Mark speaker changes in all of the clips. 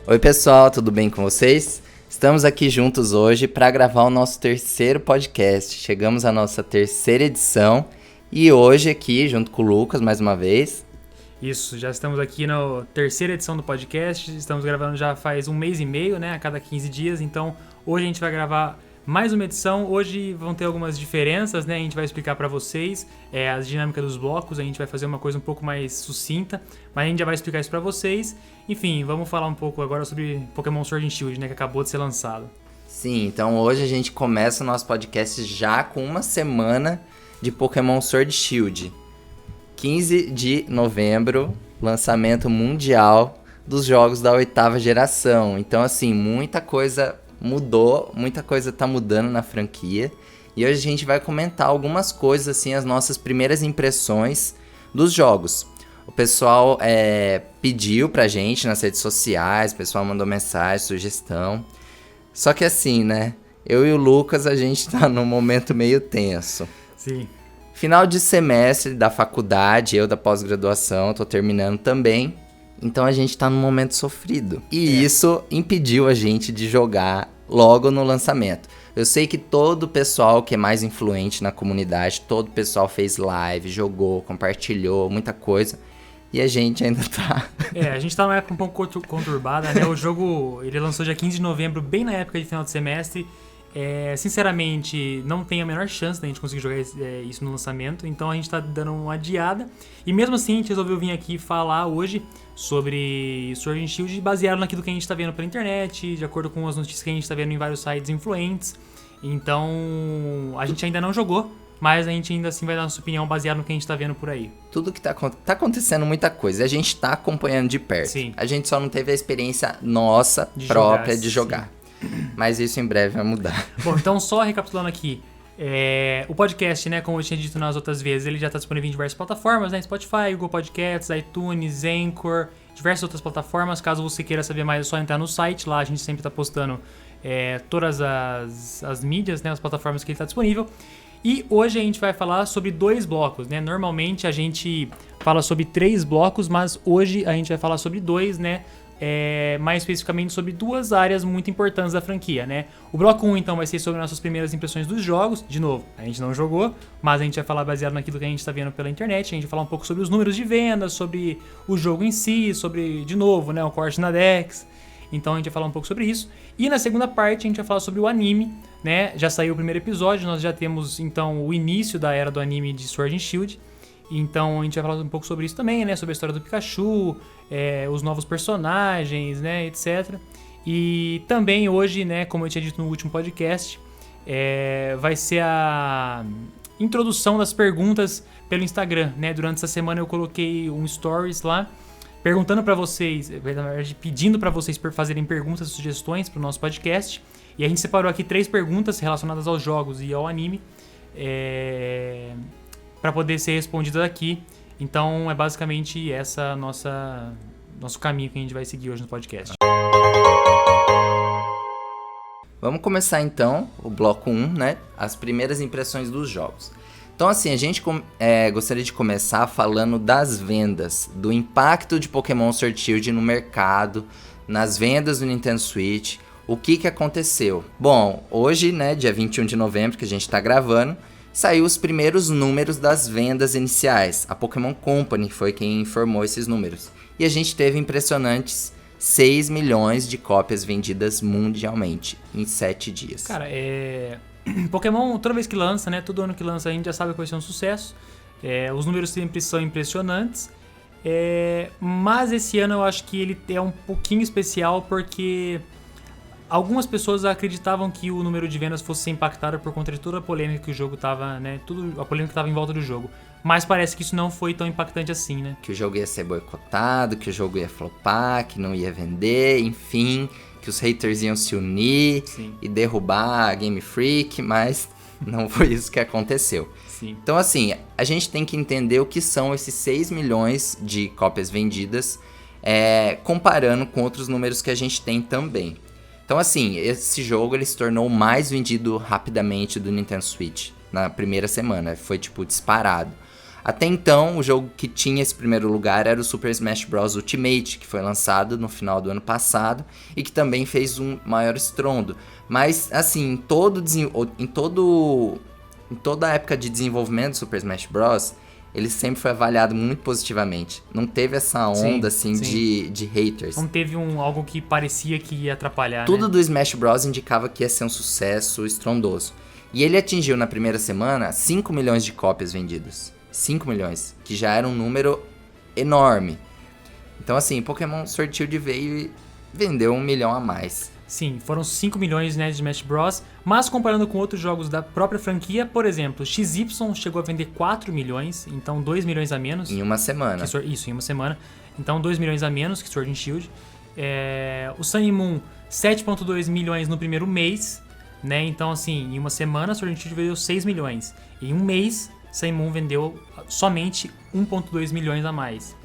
Speaker 1: Oi pessoal, tudo bem com vocês? Estamos aqui juntos hoje para gravar o nosso terceiro podcast. Chegamos à nossa terceira edição e hoje aqui, junto com o Lucas, mais uma vez.
Speaker 2: Isso, já estamos aqui na terceira edição do podcast, estamos gravando já faz um mês e meio, né, a cada 15 dias, então hoje a gente vai gravar mais uma edição. Hoje vão ter algumas diferenças, né, a gente vai explicar para vocês as dinâmicas dos blocos, a gente vai fazer uma coisa um pouco mais sucinta, mas a gente já vai explicar isso para vocês. Enfim, vamos falar um pouco agora sobre Pokémon Sword and Shield, né, que acabou de ser lançado.
Speaker 1: Sim, então hoje a gente começa o nosso podcast já com uma semana de Pokémon Sword and Shield. 15 de novembro, lançamento mundial dos jogos da 8ª geração. Então, assim, muita coisa mudou, muita coisa tá mudando na franquia. E hoje a gente vai comentar algumas coisas, assim, as nossas primeiras impressões dos jogos. O pessoal pediu pra gente nas redes sociais, o pessoal mandou mensagem, sugestão. Só que assim, né, eu e o Lucas, a gente tá num momento meio tenso.
Speaker 2: Sim.
Speaker 1: Final de semestre da faculdade, eu da pós-graduação, tô terminando também. Então a gente tá num momento sofrido. E isso impediu a gente de jogar logo no lançamento. Eu sei que todo o pessoal que é mais influente na comunidade, todo o pessoal fez live, jogou, compartilhou, muita coisa. E a gente ainda tá...
Speaker 2: A gente tá numa época um pouco conturbada, né? O jogo, ele lançou dia 15 de novembro, bem na época de final de semestre. Sinceramente, não tem a menor chance da gente conseguir jogar isso no lançamento, então a gente tá dando uma adiada. E mesmo assim, a gente resolveu vir aqui falar hoje sobre Sword and Shield baseado naquilo que a gente tá vendo pela internet, de acordo com as notícias que a gente tá vendo em vários sites influentes. Então, a gente ainda não jogou, mas a gente ainda assim vai dar nossa opinião baseada no que a gente tá vendo por aí.
Speaker 1: Tudo que tá acontecendo muita coisa, e a gente tá acompanhando de perto.
Speaker 2: Sim.
Speaker 1: A gente só não teve a experiência nossa própria de jogar. Mas isso em breve vai mudar.
Speaker 2: Bom, então só recapitulando aqui. O podcast, né, como eu tinha dito nas outras vezes, ele já está disponível em diversas plataformas, né? Spotify, Google Podcasts, iTunes, Anchor, diversas outras plataformas. Caso você queira saber mais, é só entrar no site. Lá a gente sempre está postando todas as mídias, né, as plataformas que ele está disponível. E hoje a gente vai falar sobre 2 blocos, né? Normalmente a gente fala sobre 3 blocos, mas hoje a gente vai falar sobre 2, né? Mais especificamente sobre 2 áreas muito importantes da franquia, né? O bloco 1, então, vai ser sobre nossas primeiras impressões dos jogos. De novo, a gente não jogou, mas a gente vai falar baseado naquilo que a gente está vendo pela internet. A gente vai falar um pouco sobre os números de vendas, sobre o jogo em si, sobre, de novo, né, o corte na Dex. Então a gente vai falar um pouco sobre isso. E na segunda parte a gente vai falar sobre o anime, né? Já saiu o primeiro episódio, nós já temos, então, o início da era do anime de Sword and Shield. Então a gente vai falar um pouco sobre isso também, né? Sobre a história do Pikachu, os novos personagens, né? Etc. E também hoje, né? Como eu tinha dito no último podcast, vai ser a introdução das perguntas pelo Instagram, né? Durante essa semana eu coloquei um stories lá, perguntando para vocês, na verdade, pedindo para vocês fazerem perguntas e sugestões para o nosso podcast. E a gente separou aqui 3 perguntas relacionadas aos jogos e ao anime. Para poder ser respondida aqui. Então é basicamente essa nosso caminho que a gente vai seguir hoje no podcast.
Speaker 1: Vamos começar então o bloco 1, né? As primeiras impressões dos jogos. Então assim, a gente gostaria de começar falando das vendas, do impacto de Pokémon Sword and Shield no mercado, nas vendas do Nintendo Switch, o que aconteceu. Bom, hoje, né, dia 21 de novembro, que a gente tá gravando, saiu os primeiros números das vendas iniciais. A Pokémon Company foi quem informou esses números. E a gente teve impressionantes 6 milhões de cópias vendidas mundialmente em 7 dias.
Speaker 2: Cara, Pokémon, toda vez que lança, né? Todo ano que lança a gente já sabe que vai ser um sucesso. Os números sempre são impressionantes. Mas esse ano eu acho que ele é um pouquinho especial porque... algumas pessoas acreditavam que o número de vendas fosse ser impactado por conta de toda a polêmica que o jogo tava, né? A polêmica que tava em volta do jogo. Mas parece que isso não foi tão impactante assim, né?
Speaker 1: Que o jogo ia ser boicotado, que o jogo ia flopar, que não ia vender, enfim, que os haters iam se unir e derrubar a Game Freak, mas não foi isso que aconteceu.
Speaker 2: Sim.
Speaker 1: Então, assim, a gente tem que entender o que são esses 6 milhões de cópias vendidas, comparando com outros números que a gente tem também. Então, assim, esse jogo ele se tornou o mais vendido rapidamente do Nintendo Switch na primeira semana. Foi, tipo, disparado. Até então, o jogo que tinha esse primeiro lugar era o Super Smash Bros. Ultimate, que foi lançado no final do ano passado e que também fez um maior estrondo. Mas, assim, em toda a época de desenvolvimento do Super Smash Bros., ele sempre foi avaliado muito positivamente. Não teve essa onda, de haters.
Speaker 2: Não teve algo que parecia que ia atrapalhar,
Speaker 1: Tudo do Smash Bros. Indicava que ia ser um sucesso estrondoso. E ele atingiu, na primeira semana, 5 milhões de cópias vendidas. 5 milhões, que já era um número enorme. Então, assim, Pokémon Sword Shield veio e vendeu 1 milhão a mais.
Speaker 2: Sim, foram 5 milhões, né, de Smash Bros. Mas comparando com outros jogos da própria franquia, por exemplo, XY chegou a vender 4 milhões, então 2 milhões a menos.
Speaker 1: Em uma semana.
Speaker 2: Isso, em uma semana. Então 2 milhões a menos que Sword and Shield. O Sun e Moon, 7,2 milhões no primeiro mês, né? Então, assim, em uma semana Sword and Shield vendeu 6 milhões. Em um mês, Sun e Moon vendeu somente 1,2 milhões a mais.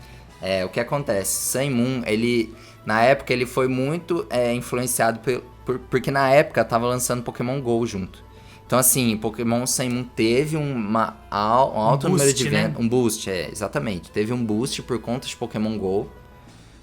Speaker 1: O que acontece? Sun e Moon, na época, ele foi muito influenciado porque na época tava lançando Pokémon GO junto. Então, assim, Pokémon Sun e Moon teve um alto número de vendas. Né? Um boost, exatamente. Teve um boost por conta de Pokémon GO.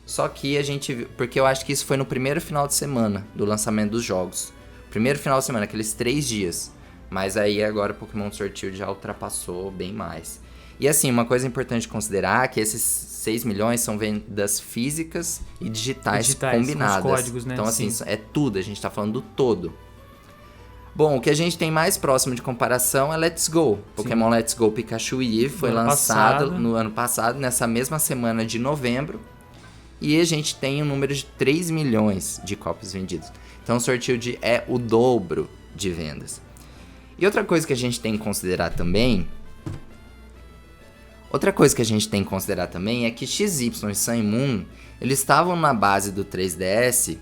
Speaker 1: Só que a gente viu... Porque eu acho que isso foi no primeiro final de semana do lançamento dos jogos. Primeiro final de semana, aqueles 3 dias. Mas aí agora o Pokémon Sword Shield já ultrapassou bem mais. E assim, uma coisa importante de considerar é que esses 6 milhões são vendas físicas e digitais combinadas.
Speaker 2: Com os códigos, né?
Speaker 1: Então assim, é tudo, a gente tá falando do todo. Bom, o que a gente tem mais próximo de comparação é Let's Go. Pokémon Let's Go Pikachu e Eevee foi lançado no ano passado, nessa mesma semana de novembro. E a gente tem um número de 3 milhões de cópias vendidas. Então o Sword Shield é o dobro de vendas. E outra coisa que a gente tem que considerar também é que XY e Sun e Moon, eles estavam na base do 3DS,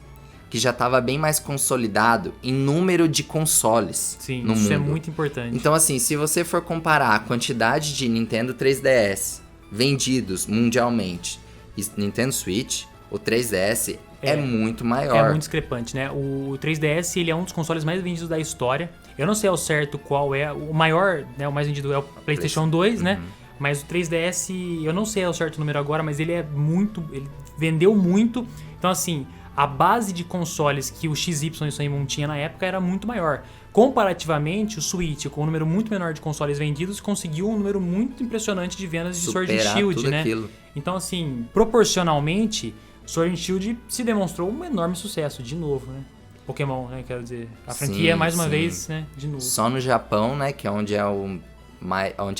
Speaker 1: que já estava bem mais consolidado em número de consoles no mundo.
Speaker 2: Isso é muito importante.
Speaker 1: Então, assim, se você for comparar a quantidade de Nintendo 3DS vendidos mundialmente e Nintendo Switch, o 3DS é muito maior.
Speaker 2: É muito discrepante, né? O 3DS, ele é um dos consoles mais vendidos da história. Eu não sei ao certo qual é o maior, né? O mais vendido é o PlayStation 2, né? Mas o 3DS, eu não sei ao certo o número agora, mas ele ele vendeu muito. Então, assim, a base de consoles que o XY e o Sun e Moon tinha na época era muito maior. Comparativamente, o Switch, com um número muito menor de consoles vendidos, conseguiu um número muito impressionante de vendas de Sword and Shield, né? Aquilo. Então, assim, proporcionalmente, Sword and Shield se demonstrou um enorme sucesso, de novo, né? Pokémon, né? Quero dizer, a franquia, mais uma vez, né? De novo.
Speaker 1: Só no Japão, né? Que é onde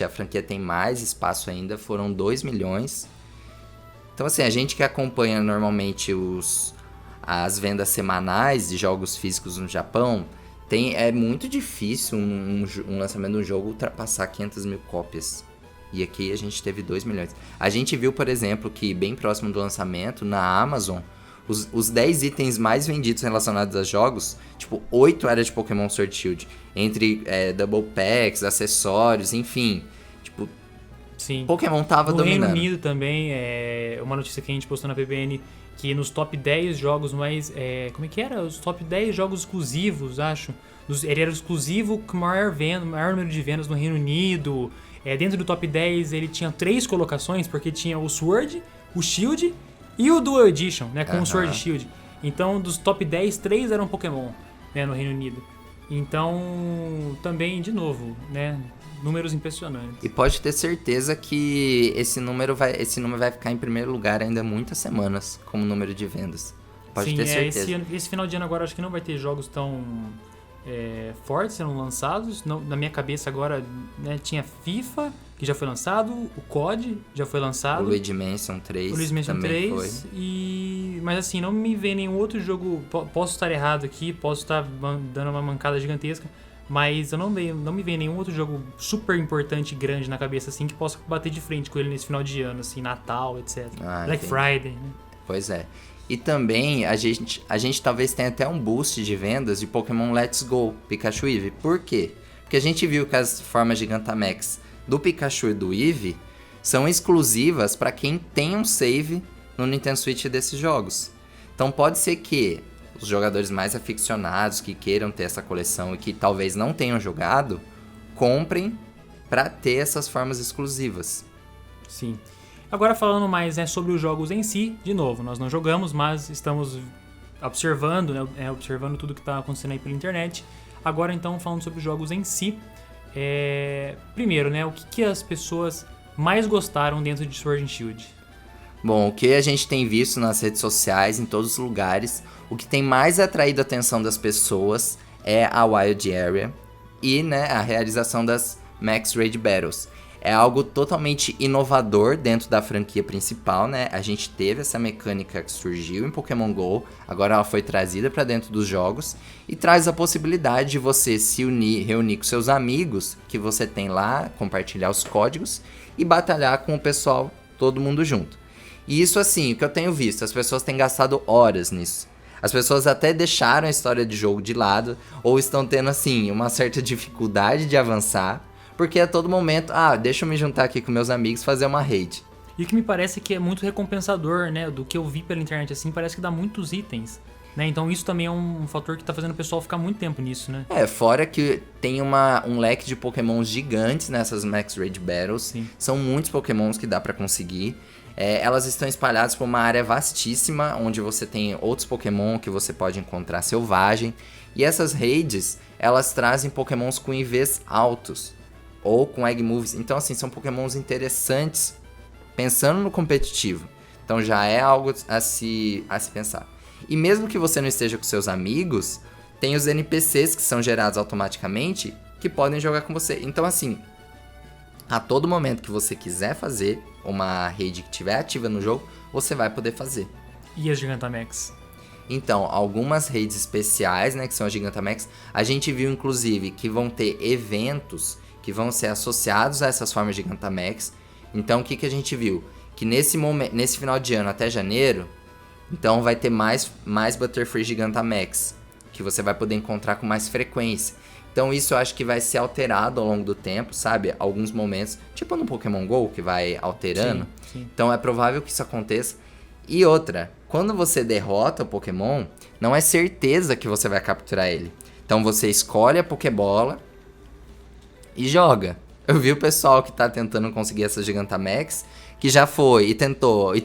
Speaker 1: a franquia tem mais espaço ainda, foram 2 milhões. Então, assim, a gente que acompanha normalmente as vendas semanais de jogos físicos no Japão, é muito difícil um lançamento de um jogo ultrapassar 500 mil cópias. E aqui a gente teve 2 milhões. A gente viu, por exemplo, que bem próximo do lançamento, na Amazon, os 10 itens mais vendidos relacionados a jogos, tipo, 8 era de Pokémon Sword Shield. Entre Double Packs, acessórios, enfim. Tipo,
Speaker 2: sim.
Speaker 1: Pokémon tava dominando.
Speaker 2: No Reino Unido também, uma notícia que a gente postou na PBN, que nos top 10 jogos mais... como é que era? Os top 10 jogos exclusivos, acho. Ele era o exclusivo com maior número de vendas no Reino Unido. Dentro do top 10 ele tinha 3 colocações, porque tinha o Sword, o Shield e o Dual Edition, né, com o Sword Shield. Então, dos top 10, 3 eram Pokémon, né, no Reino Unido. Então, também, de novo, né, números impressionantes.
Speaker 1: E pode ter certeza que esse número vai ficar em primeiro lugar ainda muitas semanas, como número de vendas. Pode ter certeza.
Speaker 2: Esse final de ano agora acho que não vai ter jogos tão fortes sendo lançados. Não, na minha cabeça agora, né, tinha FIFA, que já foi lançado, o COD já foi lançado.
Speaker 1: O Luigi Mansion 3 também foi.
Speaker 2: Mas assim, não me vê nenhum outro jogo, posso estar errado aqui, posso estar dando uma mancada gigantesca, mas eu não me vê nenhum outro jogo super importante e grande na cabeça assim que possa bater de frente com ele nesse final de ano, assim, Natal, etc. Black Friday, né?
Speaker 1: Pois é. E também a gente talvez tenha até um boost de vendas de Pokémon Let's Go, Pikachu e Eevee. Por quê? Porque a gente viu que as formas Gigantamax do Pikachu e do Eevee são exclusivas para quem tem um save no Nintendo Switch desses jogos. Então pode ser que os jogadores mais aficionados que queiram ter essa coleção e que talvez não tenham jogado, comprem para ter essas formas exclusivas.
Speaker 2: Sim. Agora falando mais, né, sobre os jogos em si, de novo, nós não jogamos, mas estamos observando, né, observando tudo que está acontecendo aí pela internet. Agora então falando sobre os jogos em si, primeiro, né, o que as pessoas mais gostaram dentro de Sword and Shield?
Speaker 1: Bom, o que a gente tem visto nas redes sociais, em todos os lugares, o que tem mais atraído a atenção das pessoas é a Wild Area e, né, a realização das Max Raid Battles. É algo totalmente inovador dentro da franquia principal, né? A gente teve essa mecânica que surgiu em Pokémon GO, agora ela foi trazida para dentro dos jogos e traz a possibilidade de você se reunir com seus amigos que você tem lá, compartilhar os códigos e batalhar com o pessoal, todo mundo junto. E isso, assim, o que eu tenho visto, as pessoas têm gastado horas nisso. As pessoas até deixaram a história de jogo de lado ou estão tendo, assim, uma certa dificuldade de avançar. Porque a todo momento, deixa eu me juntar aqui com meus amigos e fazer uma raid.
Speaker 2: E o que me parece que é muito recompensador, né? Do que eu vi pela internet, assim, parece que dá muitos itens, né? Então isso também é um fator que tá fazendo o pessoal ficar muito tempo nisso, né?
Speaker 1: Fora que tem um leque de pokémons gigantes nessas Max Raid Battles.
Speaker 2: Sim.
Speaker 1: São muitos pokémons que dá pra conseguir. Elas estão espalhadas por uma área vastíssima, onde você tem outros pokémon que você pode encontrar selvagem. E essas raids, elas trazem pokémons com IVs altos. Ou com Egg Moves. Então, assim, são pokémons interessantes pensando no competitivo. Então já é algo a se pensar. E mesmo que você não esteja com seus amigos, tem os NPCs que são gerados automaticamente que podem jogar com você. Então, assim, a todo momento que você quiser fazer uma raid que estiver ativa no jogo, você vai poder fazer.
Speaker 2: E as Gigantamax?
Speaker 1: Então, algumas raids especiais, né, que são as Gigantamax, a gente viu, inclusive, que vão ter eventos que vão ser associados a essas formas de Gigantamax. Então, o que a gente viu? Que nesse final de ano, até janeiro, então vai ter mais Butterfree Gigantamax, que você vai poder encontrar com mais frequência. Então, isso eu acho que vai ser alterado ao longo do tempo, sabe? Alguns momentos, tipo no Pokémon GO, que vai alterando.
Speaker 2: Sim.
Speaker 1: Então, é provável que isso aconteça. E outra, quando você derrota o Pokémon, não é certeza que você vai capturar ele. Então, você escolhe a Pokébola e joga. Eu vi o pessoal que tá tentando conseguir essa Gigantamax, que já foi e tentou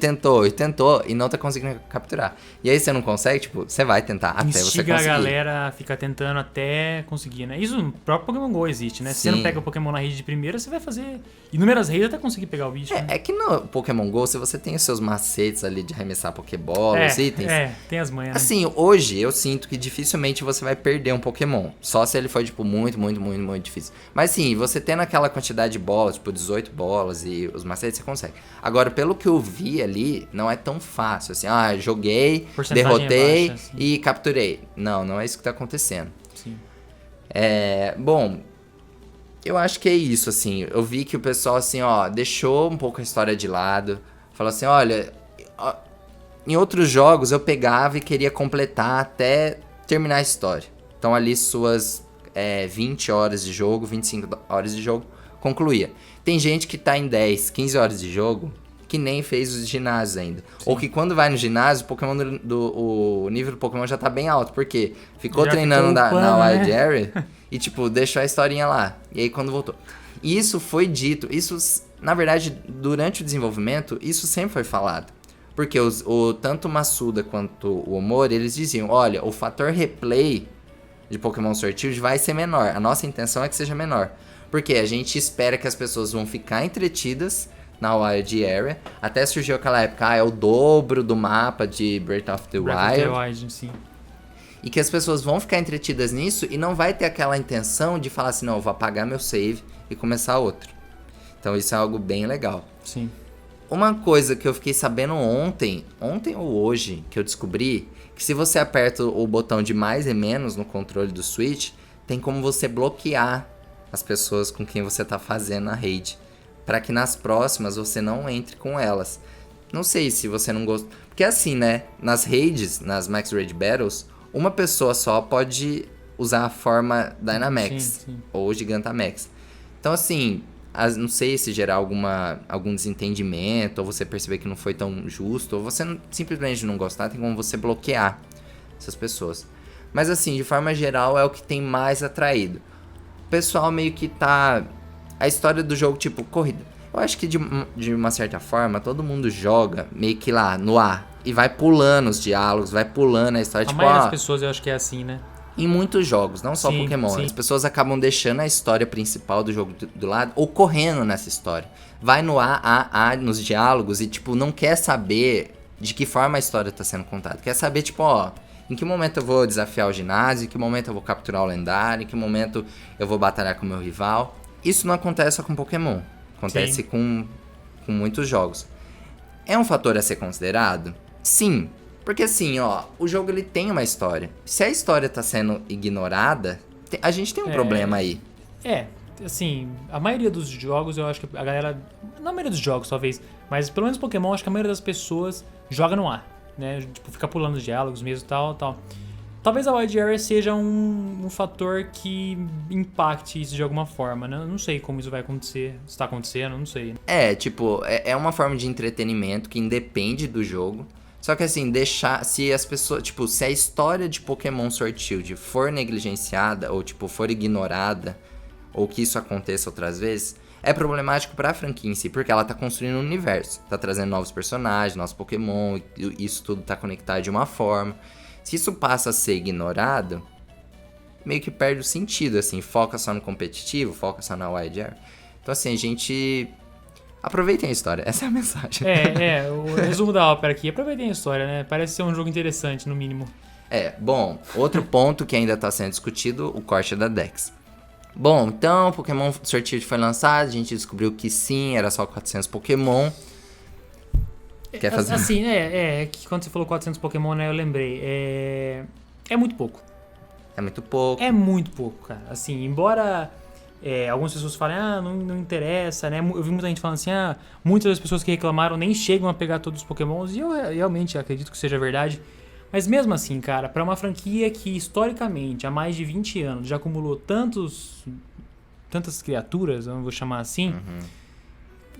Speaker 1: e não tá conseguindo capturar. E aí você não consegue, tipo, você vai tentar até você conseguir.
Speaker 2: Instiga a galera a ficar tentando até conseguir, né? Isso no próprio Pokémon GO existe, né? Se você não pega o Pokémon na rede de primeira, você vai fazer inúmeras raids até conseguir pegar o bicho, né?
Speaker 1: É que no Pokémon GO, se você tem os seus macetes ali de arremessar Pokébola, os itens...
Speaker 2: tem as manhas, né?
Speaker 1: Assim, hoje eu sinto que dificilmente você vai perder um Pokémon. Só se ele for, tipo, muito difícil. Mas sim, você tendo aquela quantidade de bolas, tipo, 18 bolas e os macetes, você consegue. Agora, pelo que eu vi ali, não é tão fácil, assim, joguei, derrotei
Speaker 2: baixa, assim.
Speaker 1: E capturei. Não é isso que tá acontecendo.
Speaker 2: Sim.
Speaker 1: Bom, eu acho que é isso, assim, eu vi que o pessoal, assim, deixou um pouco a história de lado, falou assim, olha, em outros jogos eu pegava e queria completar até terminar a história. Então ali suas 20 horas de jogo, 25 horas de jogo, concluía. Tem gente que tá em 10, 15 horas de jogo que nem fez os ginásios ainda. Sim. Ou que quando vai no ginásio, o Pokémon o nível do Pokémon já tá bem alto. Porque ficou
Speaker 2: já
Speaker 1: treinando
Speaker 2: ficou
Speaker 1: na
Speaker 2: upando,
Speaker 1: Wild
Speaker 2: né?
Speaker 1: Area e, tipo, deixou a historinha lá. E aí quando voltou. E isso foi dito, na verdade, durante o desenvolvimento, isso sempre foi falado. Porque tanto o Masuda quanto o Omori, eles diziam, olha, o fator replay de Pokémon Sword Shield vai ser menor. A nossa intenção é que seja menor. Porque a gente espera que as pessoas vão ficar entretidas na Wild Area. Até surgiu aquela época, é o dobro do mapa de Breath of the Wild.
Speaker 2: Sim.
Speaker 1: E que as pessoas vão ficar entretidas nisso e não vai ter aquela intenção de falar assim, não, eu vou apagar meu save e começar outro. Então isso é algo bem legal.
Speaker 2: Sim.
Speaker 1: Uma coisa que eu fiquei sabendo ontem ou hoje, que eu descobri, que se você aperta o botão de mais e menos no controle do Switch, tem como você bloquear as pessoas com quem você tá fazendo a raid, para que nas próximas você não entre com elas. Não sei se você não gosta, porque assim, né, nas raids, nas Max Raid Battles, uma pessoa só pode usar a forma Dynamax
Speaker 2: sim.
Speaker 1: ou Gigantamax. Então assim, não sei se gerar algum desentendimento, ou você perceber que não foi tão justo, ou você simplesmente não gostar, tem como você bloquear essas pessoas. Mas assim, de forma geral, é o que tem mais atraído. O pessoal meio que tá a história do jogo, tipo, corrida. Eu acho que de uma certa forma, todo mundo joga meio que lá, no ar. E vai pulando os diálogos, vai pulando a história.
Speaker 2: A
Speaker 1: Tipo,
Speaker 2: maioria das pessoas eu acho que é assim, né?
Speaker 1: em muitos jogos, não só
Speaker 2: Sim,
Speaker 1: Pokémon.
Speaker 2: sim.
Speaker 1: As pessoas acabam deixando a história principal do jogo do lado ou correndo nessa história. Vai no A, nos diálogos e, tipo, não quer saber de que forma a história tá sendo contada. Quer saber, tipo, ó, em que momento eu vou desafiar o ginásio, em que momento eu vou capturar o lendário, em que momento eu vou batalhar com o meu rival. Isso não acontece só com Pokémon. Acontece com muitos jogos. É um fator a ser considerado? Sim. Porque assim, ó, o jogo ele tem uma história. Se a história tá sendo ignorada, a gente tem um problema aí.
Speaker 2: Assim, a maioria dos jogos, eu acho que a galera... Não a maioria dos jogos, talvez, mas pelo menos Pokémon, acho que a maioria das pessoas joga no ar, né? Tipo, fica pulando os diálogos mesmo e tal. Talvez a Wide Area seja um fator que impacte isso de alguma forma, né? Eu não sei como isso vai acontecer, se tá acontecendo, não sei.
Speaker 1: Tipo, é uma forma de entretenimento que independe do jogo. Só que assim, se as pessoas, tipo, se a história de Pokémon Sword Shield for negligenciada ou, tipo, for ignorada, ou que isso aconteça outras vezes, é problemático pra franquia em si, porque ela tá construindo um universo, tá trazendo novos personagens, novos Pokémon, e isso tudo tá conectado de uma forma. Se isso passa a ser ignorado, meio que perde o sentido, assim, foca só no competitivo, foca só na Wide Area. Então assim, a gente... Aproveitem a história, essa é a mensagem.
Speaker 2: O resumo da ópera aqui, aproveitem a história, né? Parece ser um jogo interessante, no mínimo.
Speaker 1: Bom, outro ponto que ainda está sendo discutido, o corte da Dex. Bom, então, Pokémon Sword Shield foi lançado, a gente descobriu que sim, era só 400 Pokémon. Quer fazer?
Speaker 2: Assim, que quando você falou 400 Pokémon, né, eu lembrei. É muito pouco.
Speaker 1: É muito pouco.
Speaker 2: É muito pouco, cara. Assim, embora... algumas pessoas falem, não interessa, né? Eu vi muita gente falando assim, muitas das pessoas que reclamaram nem chegam a pegar todos os Pokémons, e eu realmente acredito que seja verdade. Mas mesmo assim, cara, pra uma franquia que historicamente, há mais de 20 anos, já acumulou tantas criaturas, eu vou chamar assim,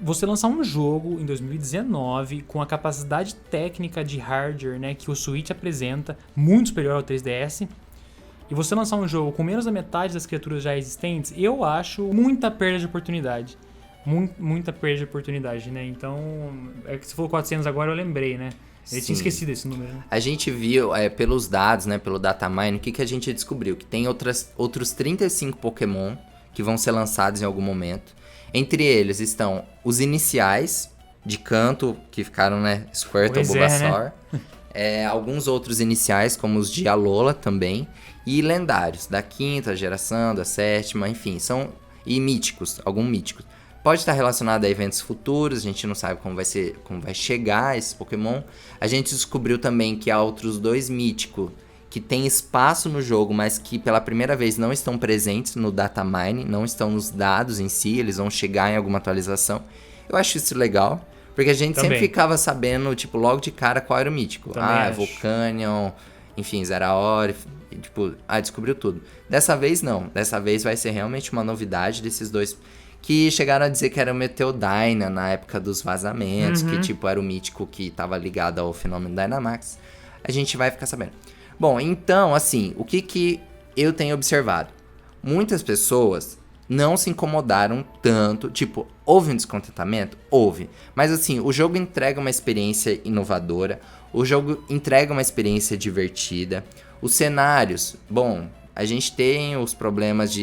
Speaker 2: você lançar um jogo em 2019 com a capacidade técnica de hardware, né, que o Switch apresenta, muito superior ao 3DS, e você lançar um jogo com menos da metade das criaturas já existentes, eu acho muita perda de oportunidade. Muita perda de oportunidade, né? Então, é que você falou 400 agora, eu lembrei, né? Eu tinha esquecido esse número, né?
Speaker 1: A gente viu, pelos dados, né, pelo datamine, o que a gente descobriu? Que tem outros 35 Pokémon que vão ser lançados em algum momento. Entre eles estão os iniciais de canto, que ficaram, né, Squirtle, Bulbasaur. Né? Alguns outros iniciais, como os de Alola também. E lendários, da 5ª geração, da 7ª, enfim, e míticos, alguns míticos. Pode estar relacionado a eventos futuros, a gente não sabe como vai chegar esse Pokémon. A gente descobriu também que há outros 2 míticos que tem espaço no jogo, mas que pela primeira vez não estão presentes no datamine, não estão nos dados em si, eles vão chegar em alguma atualização. Eu acho isso legal, porque a gente sempre ficava sabendo, tipo, logo de cara qual era o mítico. É Volcanion, enfim, Zeraora, tipo, descobriu tudo. Dessa vez não, dessa vez vai ser realmente uma novidade desses 2 que chegaram a dizer que era o Meteodyna na época dos vazamentos, que tipo era o mítico que estava ligado ao fenômeno Dynamax. A gente vai ficar sabendo. Bom, então, assim, o que eu tenho observado? Muitas pessoas não se incomodaram tanto, tipo, houve um descontentamento? Houve. Mas assim, o jogo entrega uma experiência inovadora, o jogo entrega uma experiência divertida, os cenários, bom, a gente tem os problemas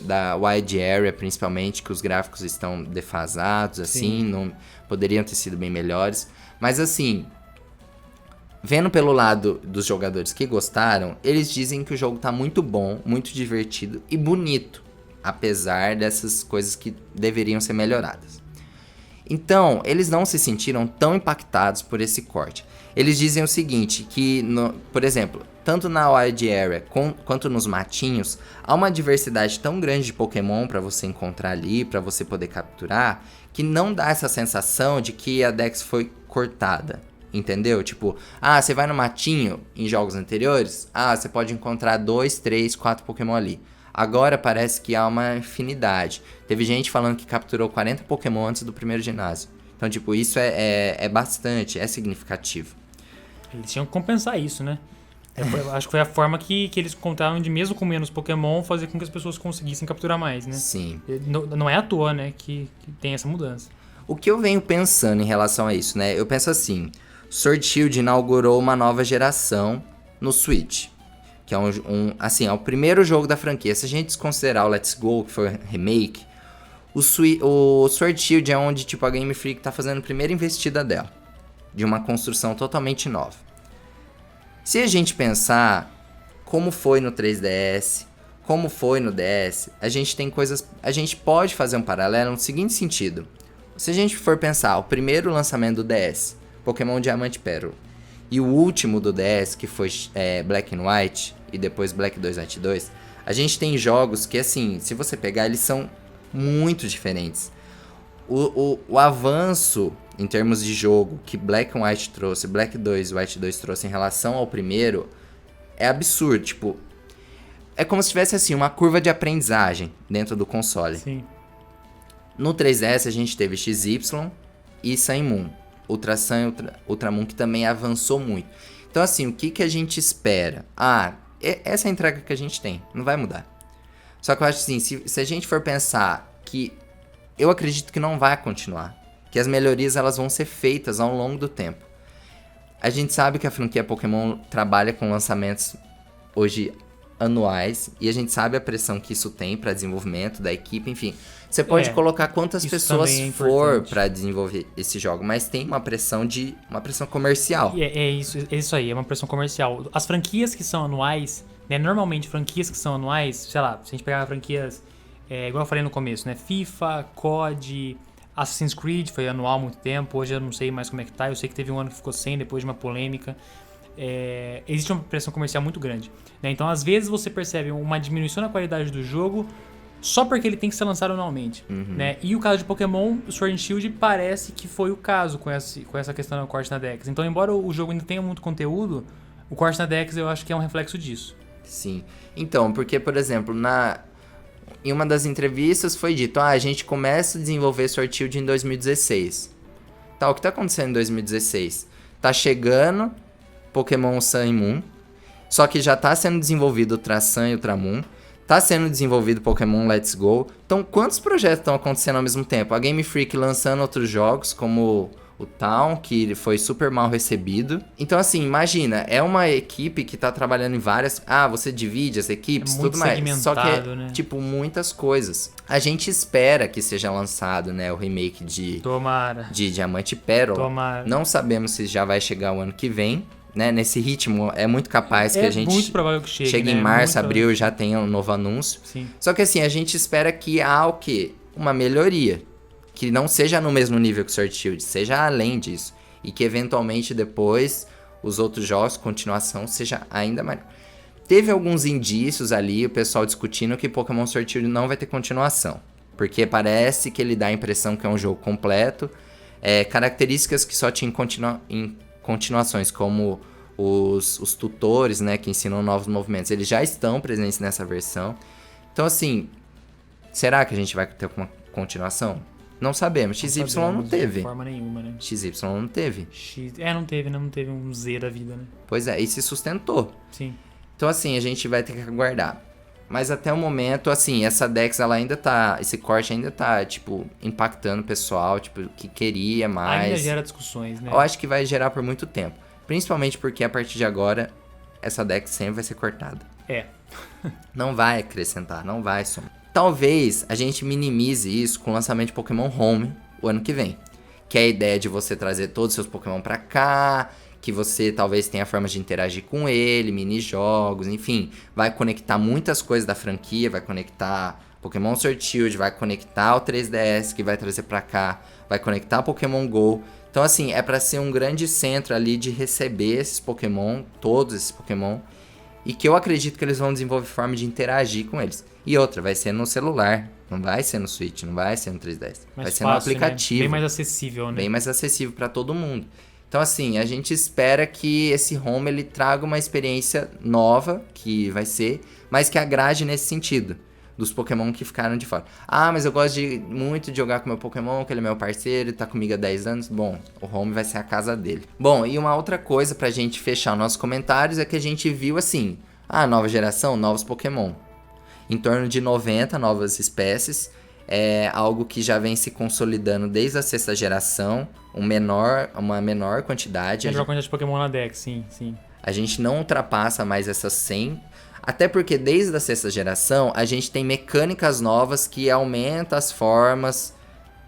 Speaker 1: da Wide Area, principalmente, que os gráficos estão defasados, assim, não poderiam ter sido bem melhores. Mas assim, vendo pelo lado dos jogadores que gostaram, eles dizem que o jogo tá muito bom, muito divertido e bonito, apesar dessas coisas que deveriam ser melhoradas. Então, eles não se sentiram tão impactados por esse corte. Eles dizem o seguinte, que, por exemplo, tanto na Wide Area quanto nos matinhos, há uma diversidade tão grande de Pokémon para você encontrar ali, para você poder capturar, que não dá essa sensação de que a Dex foi cortada, entendeu? Tipo, você vai no matinho, em jogos anteriores, você pode encontrar 2, 3, 4 Pokémon ali. Agora parece que há uma infinidade. Teve gente falando que capturou 40 Pokémon antes do primeiro ginásio. Então, tipo, isso é bastante, é significativo.
Speaker 2: Eles tinham que compensar isso, né? Acho que foi a forma que eles contaram de, mesmo com menos Pokémon, fazer com que as pessoas conseguissem capturar mais, né?
Speaker 1: Sim.
Speaker 2: Não é à toa, né, que tem essa mudança.
Speaker 1: O que eu venho pensando em relação a isso, né? Eu penso assim, Sword Shield inaugurou uma nova geração no Switch. Que é é o primeiro jogo da franquia. Se a gente desconsiderar o Let's Go, que foi o remake, o Sword Shield é onde tipo, a Game Freak tá fazendo a primeira investida dela. De uma construção totalmente nova. Se a gente pensar como foi no 3DS, como foi no DS, a gente pode fazer um paralelo no seguinte sentido. Se a gente for pensar, o primeiro lançamento do DS, Pokémon Diamante e Pérola, e o último do DS, que foi Black and White, e depois Black 2 White 2, a gente tem jogos que, assim, se você pegar, eles são muito diferentes. O avanço em termos de jogo que Black and White trouxe, Black 2 White 2 trouxe em relação ao primeiro, é absurdo. Tipo, é como se tivesse, assim, uma curva de aprendizagem dentro do console.
Speaker 2: Sim.
Speaker 1: No 3DS a gente teve XY e Sun e Moon. Ultra Sun e Ultramoon, que também avançou muito. Então, assim, o que a gente espera? Essa é a entrega que a gente tem. Não vai mudar. Só que eu acho assim, se a gente for pensar que... Eu acredito que não vai continuar. Que as melhorias elas vão ser feitas ao longo do tempo. A gente sabe que a franquia Pokémon trabalha com lançamentos hoje anuais. E a gente sabe a pressão que isso tem para desenvolvimento da equipe, enfim... Você pode colocar quantas pessoas for para desenvolver esse jogo, mas tem uma pressão comercial.
Speaker 2: É isso aí, é uma pressão comercial. As franquias que são anuais, né, normalmente franquias que são anuais, sei lá, se a gente pegar franquias, igual eu falei no começo, né, FIFA, COD, Assassin's Creed foi anual há muito tempo, hoje eu não sei mais como é que tá, eu sei que teve um ano que ficou sem depois de uma polêmica. Existe uma pressão comercial muito grande, né? Então às vezes você percebe uma diminuição na qualidade do jogo só porque ele tem que ser lançado anualmente, né? E o caso de Pokémon, o Sword and Shield parece que foi o caso com essa questão do corte na Dex. Então, embora o jogo ainda tenha muito conteúdo, o corte na Dex eu acho que é um reflexo disso.
Speaker 1: Sim. Então, porque, por exemplo, em uma das entrevistas foi dito, a gente começa a desenvolver Sword Shield em 2016. Tá, o que tá acontecendo em 2016? Tá chegando Pokémon Sun e Moon, só que já tá sendo desenvolvido Ultra Sun e Ultramoon. Tá sendo desenvolvido Pokémon Let's Go. Então, quantos projetos estão acontecendo ao mesmo tempo? A Game Freak lançando outros jogos, como o Town, que foi super mal recebido. Então, assim, imagina, é uma equipe que tá trabalhando em várias... você divide as equipes, tudo mais. Só que
Speaker 2: né?
Speaker 1: tipo, muitas coisas. A gente espera que seja lançado, né, o remake de Diamante e Pérola.
Speaker 2: Tomara.
Speaker 1: Não sabemos se já vai chegar o ano que vem. Né, nesse ritmo, é muito capaz que a gente...
Speaker 2: É muito provável que chegue,
Speaker 1: chegue,
Speaker 2: né?
Speaker 1: em março, abril, já tenha um novo anúncio.
Speaker 2: Sim.
Speaker 1: Só que assim, a gente espera que há o quê? Uma melhoria. Que não seja no mesmo nível que o Sword Shield, seja além disso. E que eventualmente depois, os outros jogos, continuação, seja ainda melhor. Teve alguns indícios ali, o pessoal discutindo que Pokémon Sword Shield não vai ter continuação. Porque parece que ele dá a impressão que é um jogo completo. Características que só tinha em continuações, como os tutores, né, que ensinam novos movimentos, eles já estão presentes nessa versão. Então, assim, será que a gente vai ter uma continuação? Não sabemos. XY não teve.
Speaker 2: De forma nenhuma, né?
Speaker 1: XY não teve.
Speaker 2: Não teve um Z da vida, né?
Speaker 1: Pois é, e se sustentou.
Speaker 2: Sim.
Speaker 1: Então, assim, a gente vai ter que aguardar. Mas até o momento, assim, essa Dex, ela ainda tá... Esse corte ainda tá, tipo, impactando o pessoal, tipo, que queria mais.
Speaker 2: Ainda gera discussões, né?
Speaker 1: Eu acho que vai gerar por muito tempo. Principalmente porque, a partir de agora, essa Dex sempre vai ser cortada. Não vai acrescentar, não vai somar. Talvez a gente minimize isso com o lançamento de Pokémon Home o ano que vem. Que é a ideia de você trazer todos os seus Pokémon pra cá... que você talvez tenha formas de interagir com ele, mini-jogos, enfim. Vai conectar muitas coisas da franquia, vai conectar Pokémon Sword Shield, vai conectar o 3DS, que vai trazer pra cá, vai conectar Pokémon GO. Então, assim, é pra ser um grande centro ali de receber esses Pokémon, todos esses Pokémon, e que eu acredito que eles vão desenvolver forma de interagir com eles. E outra, vai ser no celular, não vai ser no Switch, não vai ser no 3DS. Vai ser no aplicativo.
Speaker 2: Né? Bem mais acessível, né?
Speaker 1: Bem mais acessível pra todo mundo. Então, assim, a gente espera que esse home ele traga uma experiência nova, que vai ser, mas que agrade nesse sentido. dos Pokémon que ficaram de fora. Ah, mas eu gosto muito de jogar com meu Pokémon, que ele é meu parceiro, tá comigo há 10 anos. Bom, o home vai ser a casa dele. Bom, e uma outra coisa pra gente fechar nossos comentários é que a gente viu assim, nova geração, novos Pokémon. Em torno de 90 novas espécies, é algo que já vem se consolidando desde a 6ª geração, uma menor quantidade.
Speaker 2: Menor quantidade de Pokémon na Dex, sim.
Speaker 1: A gente não ultrapassa mais essas 100, até porque desde a 6ª geração a gente tem mecânicas novas que aumentam as formas.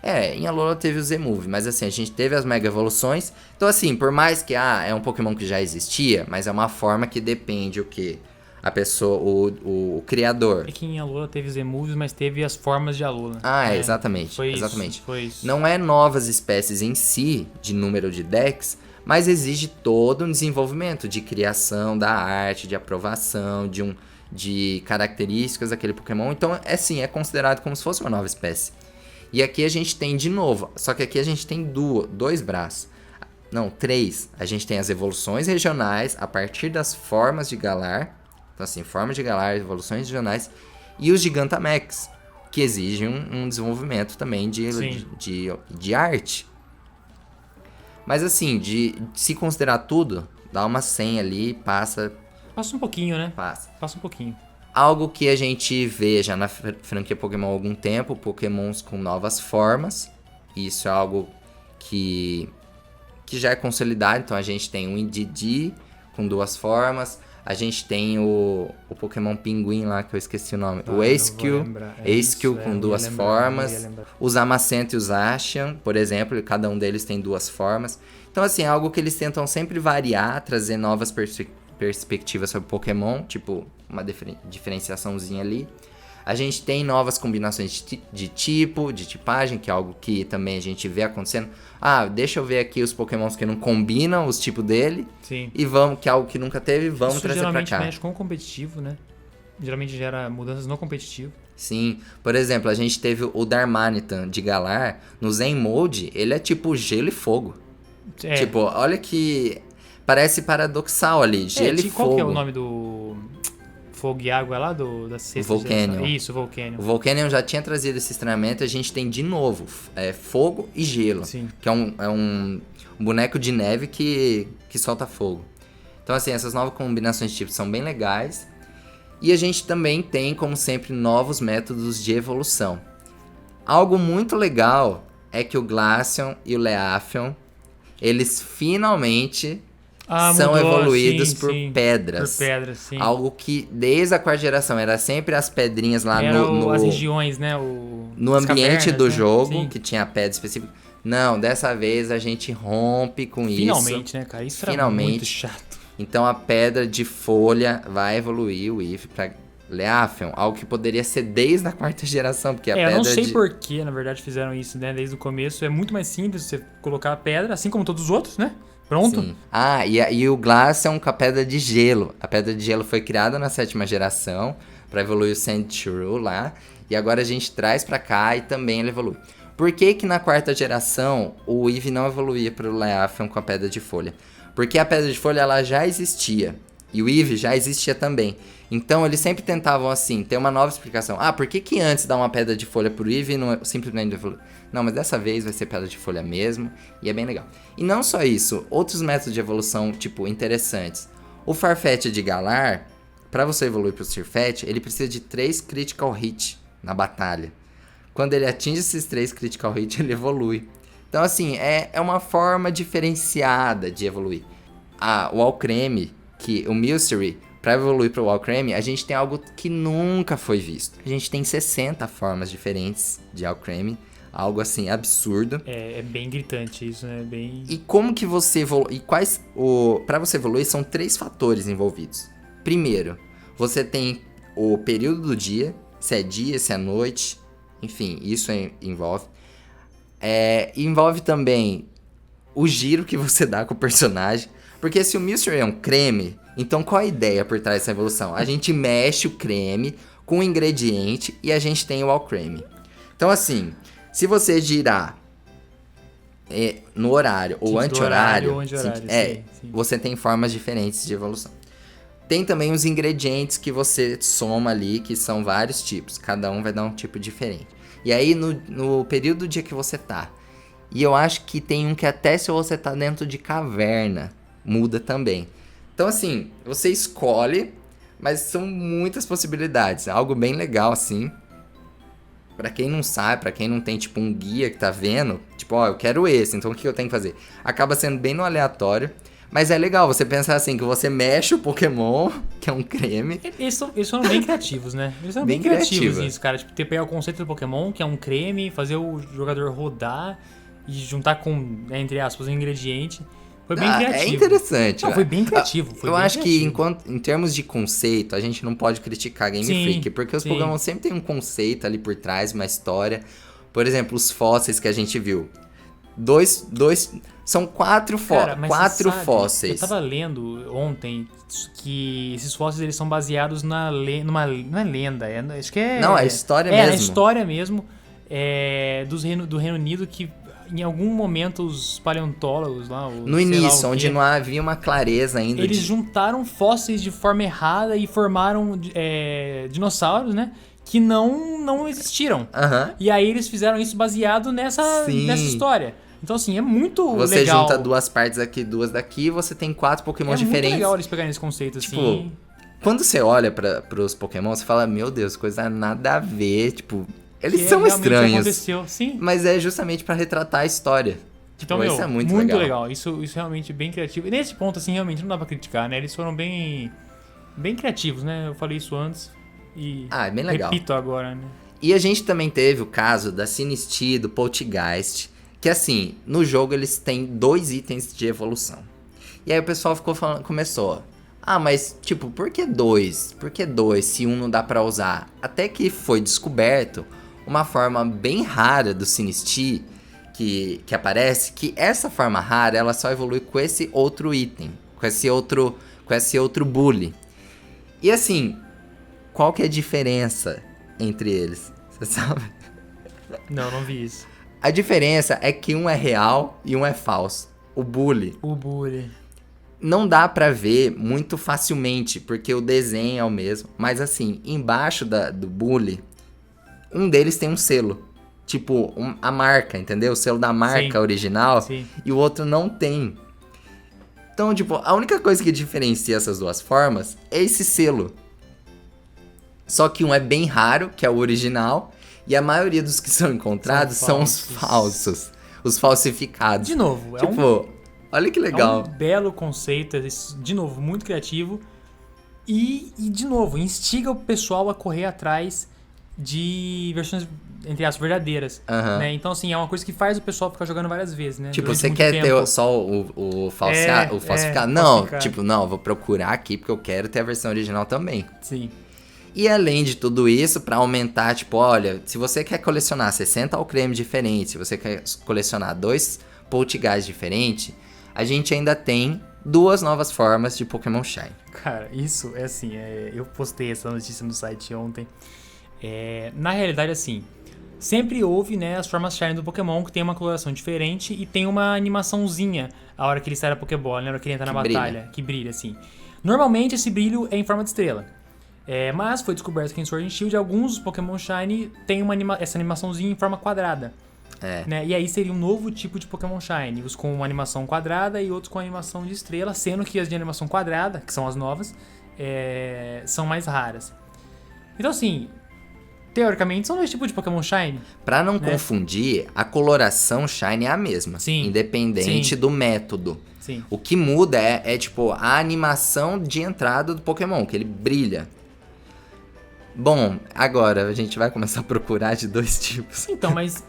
Speaker 1: Em Alola teve o Z-Move, mas assim, a gente teve as Mega Evoluções. Então assim, por mais que é um Pokémon que já existia, mas é uma forma que depende o quê? A pessoa, o criador.
Speaker 2: É que em Alola teve Z-Moves, mas teve as formas de Alola.
Speaker 1: Exatamente.
Speaker 2: Foi
Speaker 1: exatamente.
Speaker 2: Isso.
Speaker 1: Não é novas espécies em si, de número de decks, mas exige todo um desenvolvimento de criação da arte, de aprovação, de características daquele Pokémon. Então, é considerado como se fosse uma nova espécie. E aqui a gente tem de novo, só que aqui a gente tem dois braços. Não, 3. A gente tem as evoluções regionais a partir das formas de Galar. Então, assim, formas de Galar, evoluções regionais. E os Gigantamax, que exigem um desenvolvimento também de arte. Mas, assim, de se considerar tudo, dá uma 100 ali, passa...
Speaker 2: Passa um pouquinho, né?
Speaker 1: Passa
Speaker 2: um pouquinho.
Speaker 1: Algo que a gente vê já na franquia Pokémon há algum tempo, Pokémons com novas formas. Isso é algo que já é consolidado. Então, a gente tem o Indeedee com 2 formas. A gente tem o Pokémon Pinguim lá, que eu esqueci o nome. O Acekill com 2 formas. Os Amacento e os Ashian, por exemplo, cada um deles tem 2 formas. Então, assim, é algo que eles tentam sempre variar, trazer novas perspectivas sobre Pokémon, tipo uma diferenciaçãozinha ali. A gente tem novas combinações de tipo, de tipagem, que é algo que também a gente vê acontecendo. Deixa eu ver aqui os Pokémons que não combinam os tipos dele.
Speaker 2: Sim.
Speaker 1: E que é algo que nunca teve, vamos
Speaker 2: isso
Speaker 1: trazer pra cá.
Speaker 2: Geralmente mexe com o competitivo, né? Geralmente gera mudanças no competitivo.
Speaker 1: Sim. Por exemplo, a gente teve o Darmanitan de Galar. No Zen Mode, ele é tipo gelo e fogo. Tipo, olha que... Parece paradoxal ali, gelo e fogo.
Speaker 2: Qual que é o nome do... Fogo e água lá da 6ª
Speaker 1: Volcanion.
Speaker 2: Isso, Volcanion.
Speaker 1: O Volcanion já tinha trazido esse treinamento, a gente tem de novo fogo e gelo.
Speaker 2: Sim.
Speaker 1: Que é um boneco de neve que solta fogo. Então, assim, essas novas combinações de tipos são bem legais. E a gente também tem, como sempre, novos métodos de evolução. Algo muito legal é que o Glaceon e o Leafeon, eles finalmente... são evoluídos por pedras.
Speaker 2: Por pedras, sim.
Speaker 1: Algo que desde a 4ª geração era sempre as pedrinhas lá
Speaker 2: as regiões, né?
Speaker 1: No ambiente
Speaker 2: cavernas,
Speaker 1: do
Speaker 2: né?
Speaker 1: jogo,
Speaker 2: Sim.
Speaker 1: que tinha pedra específica. Não, dessa vez a gente rompe com isso.
Speaker 2: Finalmente, né, cara? Isso era muito chato.
Speaker 1: Então a pedra de folha vai evoluir o Eevee pra Leafeon, algo que poderia ser desde a 4ª geração, porque a pedra
Speaker 2: eu não sei por que, na verdade, fizeram isso, né? Desde o começo. É muito mais simples você colocar a pedra, assim como todos os outros, né? Pronto?
Speaker 1: Sim. E o Glaceon com a pedra de gelo. A pedra de gelo foi criada na 7ª geração para evoluir o Sandshrew lá. E agora a gente traz para cá e também ele evolui. Por que na 4ª geração o Eevee não evoluía para o Leafeon com a pedra de folha? Porque a pedra de folha ela já existia. E o Eevee já existia também. Então eles sempre tentavam assim, ter uma nova explicação. Por que antes dá uma pedra de folha pro Eevee e não simplesmente evolui? Não, mas dessa vez vai ser pedra de folha mesmo, e é bem legal. E não só isso, outros métodos de evolução, tipo, interessantes. O Farfetch de Galar, para você evoluir pro Sirfetch, ele precisa de 3 Critical Hit na batalha. Quando ele atinge esses 3 Critical Hit, ele evolui. Então, assim, é uma forma diferenciada de evoluir. O Alcremie, o Milcery, para evoluir pro Alcremie, a gente tem algo que nunca foi visto. A gente tem 60 formas diferentes de Alcremie. Algo assim, absurdo.
Speaker 2: É bem gritante isso, né?
Speaker 1: E como que você evolui? Pra você evoluir, são 3 fatores envolvidos. Primeiro, você tem o período do dia, se é dia, se é noite. Enfim, isso envolve. Envolve também o giro que você dá com o personagem. Porque se o Milcery é um creme, então qual a ideia por trás dessa evolução? A gente mexe o creme com o ingrediente e a gente tem o Alcremie. Então, assim... Se você girar no horário ou anti-horário,
Speaker 2: sim.
Speaker 1: você tem formas diferentes de evolução. Tem também os ingredientes que você soma ali, que são vários tipos. Cada um vai dar um tipo diferente. E aí, no período do dia que você tá. E eu acho que tem um que até se você tá dentro de caverna, muda também. Então, assim, você escolhe, mas são muitas possibilidades. É algo bem legal, assim. Pra quem não sabe, pra quem não tem, tipo, um guia que tá vendo, tipo, ó, eu quero esse, então o que eu tenho que fazer? Acaba sendo bem no aleatório, mas é legal você pensar assim, que você mexe o Pokémon, que é um creme.
Speaker 2: Eles foram bem criativos, né? Eles foram bem criativos isso, cara. Tipo, pegar o conceito do Pokémon, que é um creme, fazer o jogador rodar e juntar com, entre aspas, um ingrediente. Foi bem criativo.
Speaker 1: É interessante.
Speaker 2: Não, foi bem criativo.
Speaker 1: Eu acho que em termos de conceito, a gente não pode criticar Game Freak, porque os Pokémon sempre tem um conceito ali por trás, uma história. Por exemplo, os fósseis que a gente viu. São 4 fósseis.
Speaker 2: Eu tava lendo ontem que esses fósseis eles são baseados não é lenda, acho que é...
Speaker 1: Não, é história mesmo.
Speaker 2: É a história mesmo do Reino Unido, que em algum momento os paleontólogos lá...
Speaker 1: No início, onde não havia uma clareza ainda.
Speaker 2: Eles juntaram fósseis de forma errada e formaram dinossauros, né? Que não existiram. E aí eles fizeram isso baseado nessa história. Então, assim, é muito legal.
Speaker 1: Você junta 2 partes aqui, 2 daqui, você tem 4 Pokémon diferentes. É muito
Speaker 2: legal eles pegarem esse conceito,
Speaker 1: tipo,
Speaker 2: assim.
Speaker 1: Quando você olha pros Pokémon, você fala, meu Deus, coisa nada a ver, tipo... Eles
Speaker 2: que
Speaker 1: são estranhos.
Speaker 2: Aconteceu. Sim.
Speaker 1: Mas é justamente pra retratar a história. Tipo,
Speaker 2: então,
Speaker 1: isso é muito
Speaker 2: legal. Isso realmente é bem criativo. E nesse ponto, assim, realmente não dá pra criticar, né? Eles foram bem criativos, né? Eu falei isso antes e
Speaker 1: é bem legal.
Speaker 2: Repito agora, né?
Speaker 1: E a gente também teve o caso da Sinistee, do Poltergeist, que assim, no jogo eles têm 2 itens de evolução. E aí o pessoal começou... mas, tipo, por que 2? Por que 2 se um não dá pra usar? Até que foi descoberto uma forma bem rara do Sinistee que aparece, que essa forma rara, ela só evolui com esse outro item, com esse outro bully. E assim, qual que é a diferença entre eles? Você sabe?
Speaker 2: Não vi isso.
Speaker 1: A diferença é que um é real e um é falso. O bully. Não dá pra ver muito facilmente, porque o desenho é o mesmo. Mas assim, embaixo do bully, um deles tem um selo. Tipo, a marca, entendeu? O selo da marca original.
Speaker 2: Sim.
Speaker 1: E o outro não tem. Então, tipo, a única coisa que diferencia essas 2 formas é esse selo. Só que um é bem raro, que é o original. E a maioria dos que são encontrados são os falsos. Os falsificados.
Speaker 2: De novo,
Speaker 1: olha que legal.
Speaker 2: É um belo conceito, de novo, muito criativo. E de novo, instiga o pessoal a correr atrás de versões, entre aspas, verdadeiras. Né? Então, assim, é uma coisa que faz o pessoal ficar jogando várias vezes, né?
Speaker 1: Tipo, você quer ter só o falsificado? Não, tipo, não, vou procurar aqui porque eu quero ter a versão original também.
Speaker 2: Sim.
Speaker 1: E além de tudo isso, pra aumentar, tipo, olha, se você quer colecionar 60 Alcremie diferentes, se você quer colecionar 2 Poltergeist diferentes, a gente ainda tem 2 novas formas de Pokémon Shine.
Speaker 2: Cara, isso é assim, eu postei essa notícia no site ontem. Na realidade, assim, sempre houve, né, as formas Shine do Pokémon que tem uma coloração diferente e tem uma animaçãozinha a hora que ele sai da Pokéball, né, a hora que ele entra na batalha, que brilha, assim. Normalmente esse brilho é em forma de estrela. Mas foi descoberto que em Sword and Shield alguns Pokémon Shine tem essa animaçãozinha em forma quadrada. Né? E aí seria um novo tipo de Pokémon Shine, uns com uma animação quadrada e outros com animação de estrela, sendo que as de animação quadrada, que são as novas, são mais raras. Então assim, teoricamente são 2 tipos de Pokémon Shine.
Speaker 1: Pra não confundir, a coloração Shine é a mesma, independente do método.
Speaker 2: Sim.
Speaker 1: O que muda é tipo a animação de entrada do Pokémon, que ele brilha. Bom, agora a gente vai começar a procurar de 2 tipos.
Speaker 2: Então, mas...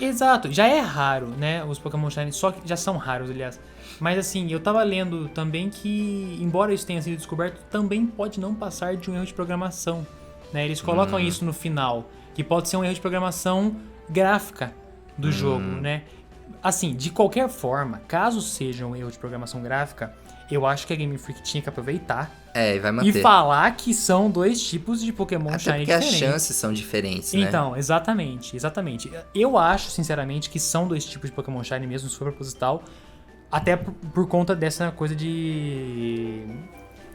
Speaker 2: Exato, já é raro, né? Os Pokémon Shine, só que já são raros, aliás. Mas assim, eu tava lendo também que, embora isso tenha sido descoberto, também pode não passar de um erro de programação, né? Eles colocam isso no final, que pode ser um erro de programação gráfica do jogo, né? Assim, de qualquer forma, caso seja um erro de programação gráfica, eu acho que a Game Freak tinha que aproveitar
Speaker 1: e vai manter.
Speaker 2: E falar que são 2 tipos de Pokémon Shine
Speaker 1: porque
Speaker 2: diferentes.
Speaker 1: As chances são diferentes, né?
Speaker 2: Então, exatamente. Eu acho, sinceramente, que são 2 tipos de Pokémon Shine mesmo, se for proposital, até por conta dessa coisa de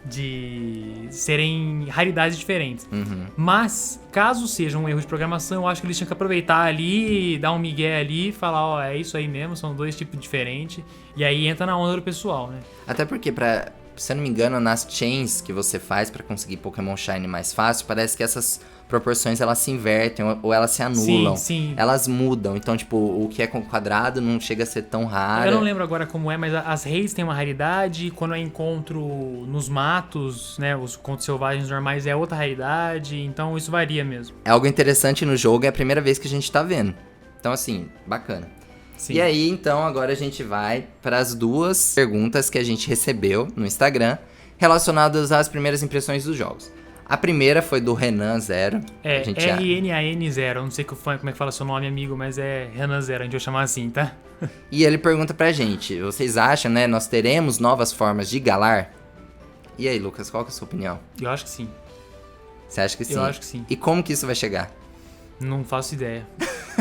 Speaker 2: de serem raridades diferentes. Mas, caso seja um erro de programação, eu acho que eles tinham que aproveitar ali, dar um migué ali e falar, ó, é isso aí mesmo, são 2 tipos diferentes. E aí entra na onda do pessoal, né?
Speaker 1: Até porque, se eu não me engano, nas chains que você faz pra conseguir Pokémon Shine mais fácil, parece que essas proporções elas se invertem ou elas se anulam.
Speaker 2: Sim.
Speaker 1: Elas mudam. Então, tipo, o que é com quadrado não chega a ser tão raro.
Speaker 2: Eu não lembro agora como é, mas as raids têm uma raridade. Quando eu encontro nos matos, né, os contos selvagens normais é outra raridade. Então isso varia mesmo.
Speaker 1: É algo interessante no jogo, é a primeira vez que a gente tá vendo. Então, assim, bacana.
Speaker 2: Sim.
Speaker 1: E aí, então, agora a gente vai para as 2 perguntas que a gente recebeu no Instagram relacionadas às primeiras impressões dos jogos. A primeira foi do Renan Zero.
Speaker 2: É, RNAN Zero. Eu não sei como é que fala seu nome, amigo, mas é Renan Zero. A gente vai chamar assim, tá?
Speaker 1: E ele pergunta pra gente, vocês acham, né, nós teremos novas formas de Galar? E aí, Lucas, qual que é a sua opinião?
Speaker 2: Eu acho que sim.
Speaker 1: Você acha que sim?
Speaker 2: Eu acho que sim.
Speaker 1: E como que isso vai chegar?
Speaker 2: Não faço ideia.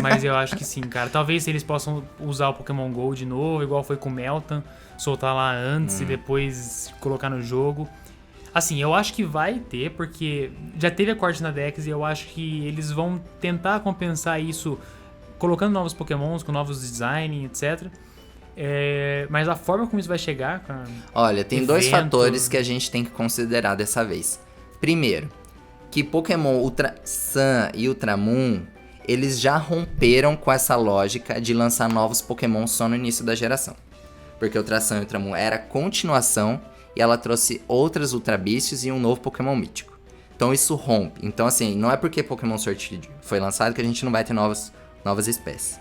Speaker 2: Mas eu acho que sim, cara. Talvez eles possam usar o Pokémon GO de novo, igual foi com o Meltan. Soltar lá antes e depois colocar no jogo. Assim, eu acho que vai ter, porque já teve a corte na Dex e eu acho que eles vão tentar compensar isso colocando novos Pokémons, com novos design, etc. Mas a forma como isso vai chegar, cara...
Speaker 1: Olha, tem 2 fatores que a gente tem que considerar dessa vez. Primeiro, que Pokémon Ultra Sun e Ultramoon, eles já romperam com essa lógica de lançar novos Pokémon só no início da geração. Porque Ultra Sun e Ultramoon era continuação e ela trouxe outras Ultra Beasts e um novo Pokémon mítico. Então isso rompe. Então assim, não é porque Pokémon Sword Shield foi lançado que a gente não vai ter novas espécies.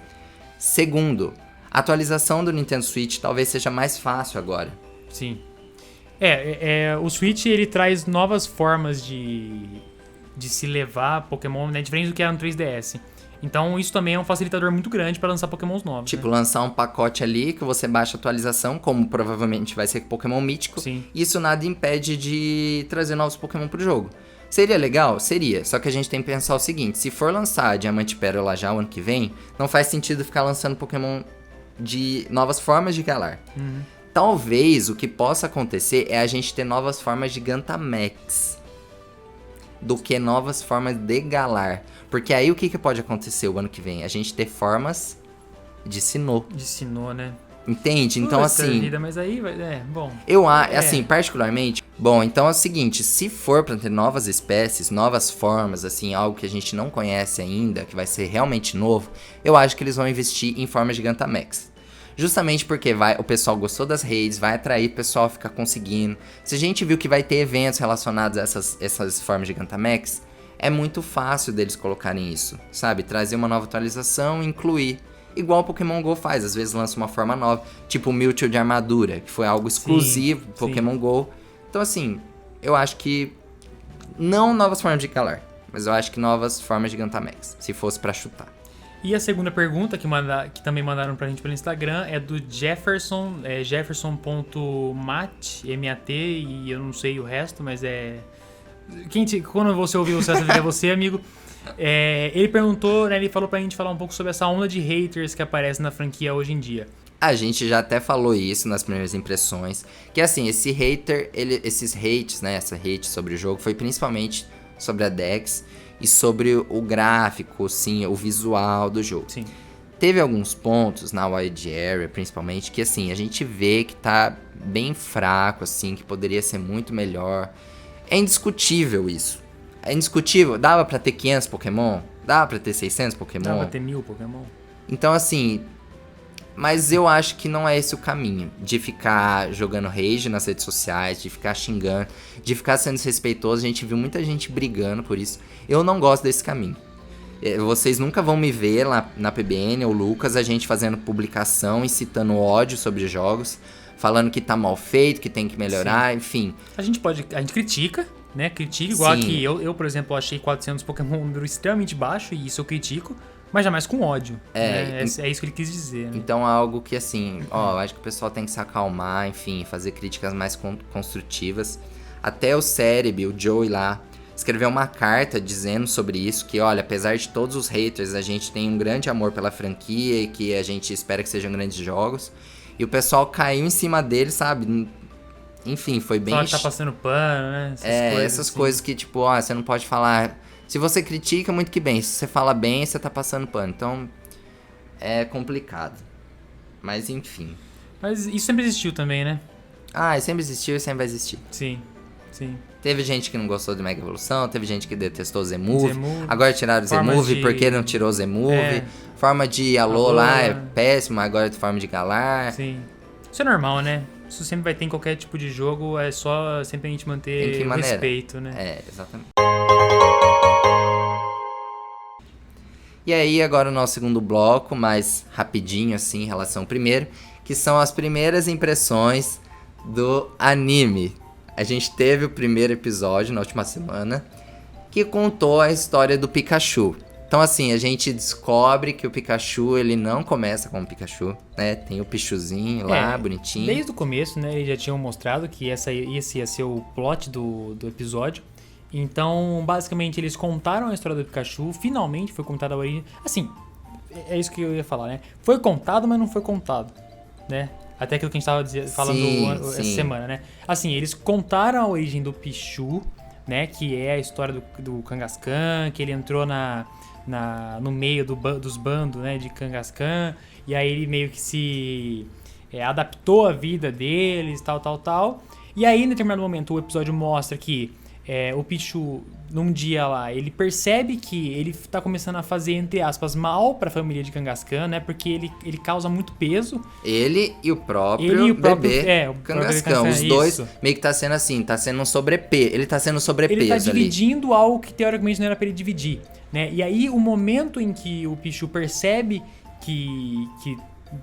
Speaker 1: Segundo, a atualização do Nintendo Switch talvez seja mais fácil agora.
Speaker 2: Sim. O Switch ele traz novas formas de se levar Pokémon, né? Diferente do que era no 3DS. Então isso também é um facilitador muito grande para lançar Pokémons novos.
Speaker 1: Tipo,
Speaker 2: né?
Speaker 1: lançar um pacote ali que você baixa a atualização, como provavelmente vai ser Pokémon mítico.
Speaker 2: Sim.
Speaker 1: Isso nada impede de trazer novos Pokémon pro jogo. Seria legal? Seria. Só que a gente tem que pensar o seguinte, se for lançar Diamante e Pérola já o ano que vem, não faz sentido ficar lançando Pokémon de novas formas de Galar. Talvez o que possa acontecer é a gente ter novas formas de Gigantamax do que novas formas de Galar. Porque aí o que pode acontecer o ano que vem? A gente ter formas de Sinnoh.
Speaker 2: De Sinnoh, né?
Speaker 1: Entende? Então, assim...
Speaker 2: Vida, mas aí vai... bom...
Speaker 1: assim, particularmente... Bom, então é o seguinte, se for pra ter novas espécies, novas formas, assim, algo que a gente não conhece ainda, que vai ser realmente novo, eu acho que eles vão investir em formas de Gigantamax. Justamente porque o pessoal gostou das raids, vai atrair o pessoal a ficar conseguindo. Se a gente viu que vai ter eventos relacionados a essas formas de Gigantamax, é muito fácil deles colocarem isso, sabe? Trazer uma nova atualização e incluir. Igual o Pokémon GO faz, às vezes lança uma forma nova, tipo o Mewtwo de armadura, que foi algo exclusivo do Pokémon GO. Então assim, eu acho que não novas formas de Galar, mas eu acho que novas formas de Gigantamax, se fosse pra chutar.
Speaker 2: E a segunda pergunta que também mandaram pra gente pelo Instagram é do Jefferson, jefferson.mat, M-A-T, e eu não sei o resto, mas quando você ouvir, você vai saber que é você, amigo. Ele perguntou, né, ele falou pra gente falar um pouco sobre essa onda de haters que aparece na franquia hoje em dia.
Speaker 1: A gente já até falou isso nas primeiras impressões, que assim, esses hates, né, essa hate sobre o jogo foi principalmente sobre a Dex e sobre o gráfico, sim, o visual do jogo.
Speaker 2: Sim.
Speaker 1: Teve alguns pontos na Wide Area, principalmente, que assim, a gente vê que tá bem fraco, assim, que poderia ser muito melhor. É indiscutível isso. É indiscutível. Dava pra ter 500 Pokémon? Dava pra ter 600 Pokémon?
Speaker 2: Dava pra ter 1000 Pokémon?
Speaker 1: Então, assim... Mas eu acho que não é esse o caminho. De ficar jogando rage nas redes sociais, de ficar xingando, de ficar sendo desrespeitoso. A gente viu muita gente brigando por isso. Eu não gosto desse caminho. Vocês nunca vão me ver lá na PBN ou Lucas, a gente fazendo publicação, incitando ódio sobre jogos, falando que tá mal feito, que tem que melhorar, sim. Enfim.
Speaker 2: A gente critica, né? Critica, igual aqui. Eu, por exemplo, achei 400 Pokémon um número extremamente baixo, e isso eu critico. Mas jamais com ódio. É isso que ele quis dizer. Né?
Speaker 1: Então é algo que, assim, eu acho que o pessoal tem que se acalmar, enfim, fazer críticas mais construtivas. Até o Cérebro, o Joey lá, escreveu uma carta dizendo sobre isso, que, olha, apesar de todos os haters, a gente tem um grande amor pela franquia e que a gente espera que sejam grandes jogos. E o pessoal caiu em cima dele, sabe? enfim, foi bem...
Speaker 2: Fala que tá passando pano, né?
Speaker 1: Essas coisas que, tipo, você não pode falar... Se você critica, muito que bem. Se você fala bem, você tá passando pano. Então, é complicado. Mas, enfim.
Speaker 2: Mas isso sempre existiu também, né?
Speaker 1: Sempre existiu e sempre vai existir.
Speaker 2: Sim.
Speaker 1: Teve gente que não gostou do Mega Evolução, teve gente que detestou o Z-Move. Agora tiraram o Z-Move, por que não tirou o Z-Move? Forma de Alô lá é péssima, agora é forma de Galar.
Speaker 2: Sim. Isso é normal, né? Isso sempre vai ter em qualquer tipo de jogo, é só sempre a gente manter o respeito, né?
Speaker 1: Exatamente. E aí, agora o nosso segundo bloco, mais rapidinho assim, em relação ao primeiro, que são as primeiras impressões do anime. A gente teve o primeiro episódio na última semana, que contou a história do Pikachu. Então, assim, a gente descobre que o Pikachu, ele não começa como Pikachu, né? Tem o Pichuzinho lá, bonitinho.
Speaker 2: Desde o começo, né, eles já tinham mostrado que esse ia ser o plot do episódio. Então, basicamente, eles contaram a história do Pikachu, finalmente foi contada a origem. Assim, é isso que eu ia falar, né? Foi contado, mas não foi contado, né? Até aquilo que a gente tava falando essa semana, né? Assim, eles contaram a origem do Pichu, né? Que é a história do Kangaskhan, que ele entrou no meio dos bandos, né? De Kangaskhan, e aí ele meio que se adaptou à vida deles, tal. E aí, em determinado momento, o episódio mostra que o Pichu, num dia lá, ele percebe que ele tá começando a fazer, entre aspas, mal pra família de Kangaskhan, né? Porque ele causa muito peso.
Speaker 1: Ele e o próprio bebê Kangaskhan. Os dois meio que tá sendo assim, tá sendo um sobrepeso. Ele tá sendo sobrepeso ali.
Speaker 2: Ele tá dividindo algo que teoricamente não era pra ele dividir, né? E aí, o momento em que o Pichu percebe que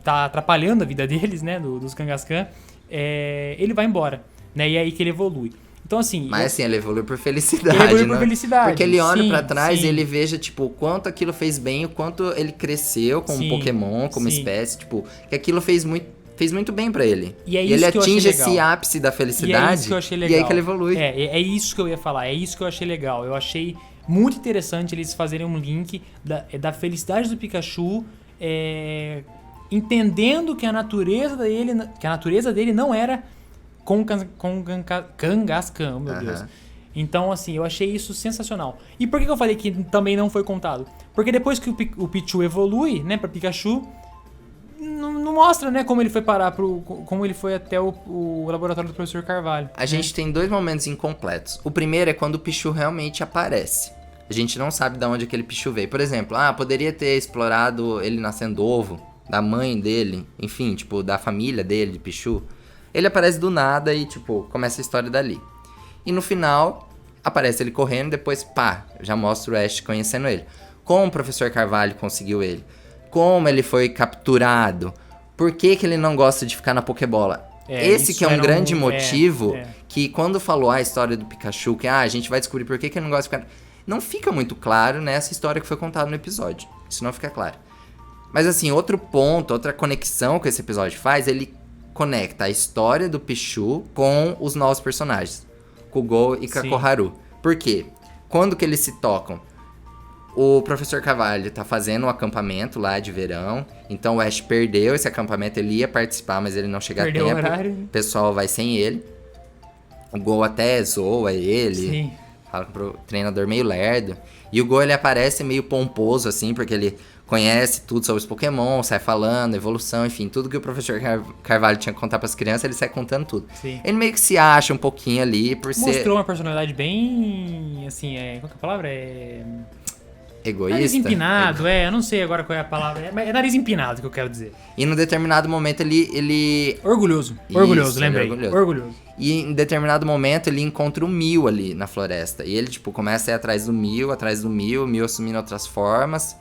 Speaker 2: tá atrapalhando a vida deles, né? Dos Kangaskhan, ele vai embora, né? E é aí que ele evolui. Então, assim...
Speaker 1: Mas assim, ele evolui por felicidade,
Speaker 2: Ele evolui por felicidade.
Speaker 1: Porque ele olha pra trás e ele veja, tipo, o quanto aquilo fez bem, o quanto ele cresceu como Pokémon, como espécie, tipo, que aquilo fez muito bem pra ele.
Speaker 2: E
Speaker 1: ele atinge esse ápice da felicidade.
Speaker 2: E é isso que eu achei legal.
Speaker 1: E aí que ele evolui.
Speaker 2: É isso que eu ia falar, é isso que eu achei legal. Eu achei muito interessante eles fazerem um link da felicidade do Pikachu, entendendo que a natureza dele não era com Kangaskhan, meu Deus. Então, assim, eu achei isso sensacional. E por que eu falei que também não foi contado? Porque depois que o Pichu evolui, né, pra Pikachu, não mostra, né, como ele foi parar como ele foi até o laboratório do professor Carvalho.
Speaker 1: A gente tem dois momentos incompletos. O primeiro é quando o Pichu realmente aparece. A gente não sabe de onde aquele Pichu veio. Por exemplo, poderia ter explorado ele nascendo ovo, da mãe dele, enfim, tipo, da família dele, de Pichu. Ele aparece do nada e, tipo, começa a história dali. E no final, aparece ele correndo, depois, já mostra o Ash conhecendo ele. Como o professor Carvalho conseguiu ele? Como ele foi capturado? Por que ele não gosta de ficar na Pokébola? Esse que é um grande motivo que quando falou a história do Pikachu, que a gente vai descobrir por que ele não gosta de ficar... Não fica muito claro nessa história que foi contada no episódio. Isso não fica claro. Mas assim, outro ponto, outra conexão que esse episódio faz, ele conecta a história do Pichu com os novos personagens, Kugou e Kakoharu. Por quê? Quando que eles se tocam? O professor Carvalho tá fazendo um acampamento lá de verão, então o Ash perdeu esse acampamento, ele ia participar, mas ele não chega a tempo.
Speaker 2: O horário.
Speaker 1: O pessoal vai sem ele. O Gol até zoa ele.
Speaker 2: Sim.
Speaker 1: Fala pro treinador meio lerdo. E o Gol, ele aparece meio pomposo, assim, porque ele conhece tudo sobre os Pokémon, sai falando, evolução, enfim, tudo que o professor Carvalho tinha que contar pras crianças, ele sai contando tudo.
Speaker 2: Sim.
Speaker 1: Ele meio que se acha um pouquinho ali por
Speaker 2: Mostrou uma personalidade bem, assim, qual que é a palavra?
Speaker 1: Egoísta.
Speaker 2: Nariz empinado, eu não sei agora qual é a palavra, mas é nariz empinado que eu quero dizer.
Speaker 1: E num determinado momento ele...
Speaker 2: Orgulhoso, lembrei. Orgulhoso.
Speaker 1: E em determinado momento ele encontra o Mew ali na floresta. E ele, tipo, começa a ir atrás do Mew assumindo outras formas.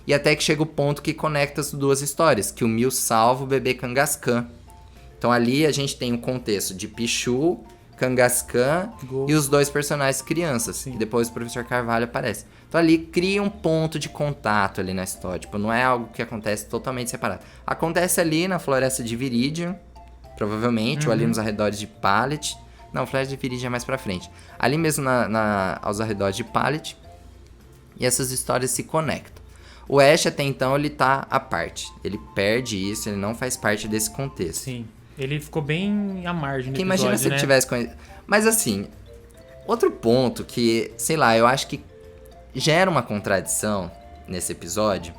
Speaker 1: E até que chega o ponto que conecta as duas histórias, que o Mew salva o bebê Kangaskhan. Então ali a gente tem um contexto de Pichu, Kangaskhan e os dois personagens crianças. Sim. E depois o professor Carvalho aparece. Então ali cria um ponto de contato ali na história. Tipo, não é algo que acontece totalmente separado. Acontece ali na floresta de Viridian, provavelmente, ou ali nos arredores de Pallet. Não, floresta de Viridian é mais pra frente. Ali mesmo aos arredores de Pallet. E essas histórias se conectam. O Ash até então ele tá à parte. Ele perde isso, ele não faz parte desse contexto.
Speaker 2: Sim. Ele ficou bem à margem do
Speaker 1: Que
Speaker 2: episódio,
Speaker 1: imagina se
Speaker 2: né?
Speaker 1: ele tivesse conhecido. Mas assim, outro ponto que, sei lá, eu acho que gera uma contradição nesse episódio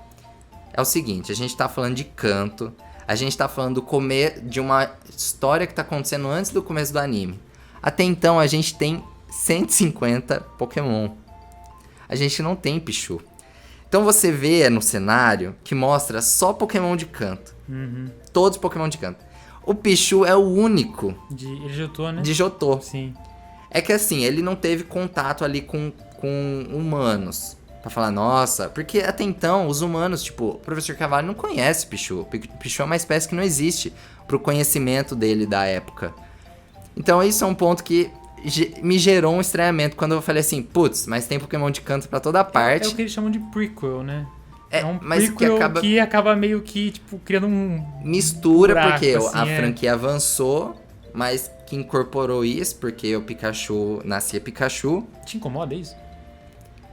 Speaker 1: é o seguinte: a gente tá falando de canto, a gente tá falando de uma história que tá acontecendo antes do começo do anime. Até então a gente tem 150 Pokémon. A gente não tem Pichu. Então você vê no cenário que mostra só Pokémon de canto. Todos Pokémon de canto. O Pichu é o único
Speaker 2: Ele Jotô, né?
Speaker 1: de Jotô.
Speaker 2: Sim.
Speaker 1: É que assim, ele não teve contato ali com humanos. Pra falar, nossa, porque até então os humanos, tipo, o Professor Carvalho não conhece Pichu. Pichu é uma espécie que não existe pro conhecimento dele da época. Então isso é um ponto que me gerou um estranhamento quando eu falei assim, putz, mas tem Pokémon de canto pra toda parte.
Speaker 2: É o que eles chamam de prequel, né?
Speaker 1: É,
Speaker 2: um
Speaker 1: mas
Speaker 2: prequel que acaba meio que, tipo, criando um
Speaker 1: mistura,
Speaker 2: buraco,
Speaker 1: porque
Speaker 2: assim,
Speaker 1: a franquia avançou, mas que incorporou isso, porque o Pikachu nascia Pikachu.
Speaker 2: Te incomoda isso?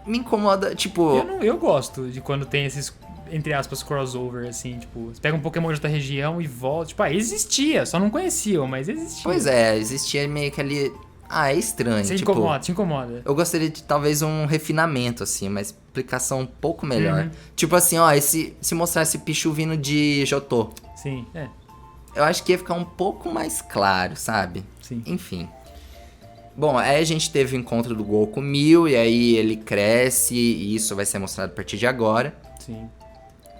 Speaker 1: Me incomoda, tipo...
Speaker 2: Eu gosto de quando tem esses, entre aspas, crossover, assim, tipo, você pega um Pokémon de outra região e volta, tipo, existia, só não conheciam, mas existia.
Speaker 1: Pois é, existia meio que ali... é estranho,
Speaker 2: Te
Speaker 1: tipo...
Speaker 2: te incomoda.
Speaker 1: Eu gostaria de talvez um refinamento, assim, uma explicação um pouco melhor. Tipo assim, ó, se mostrar esse Pichu vindo de Jotô,
Speaker 2: Sim,
Speaker 1: eu acho que ia ficar um pouco mais claro, sabe?
Speaker 2: sim.
Speaker 1: Enfim. Bom, aí a gente teve o encontro do Gol com o Mew, e aí ele cresce, e isso vai ser mostrado a partir de agora.
Speaker 2: Sim.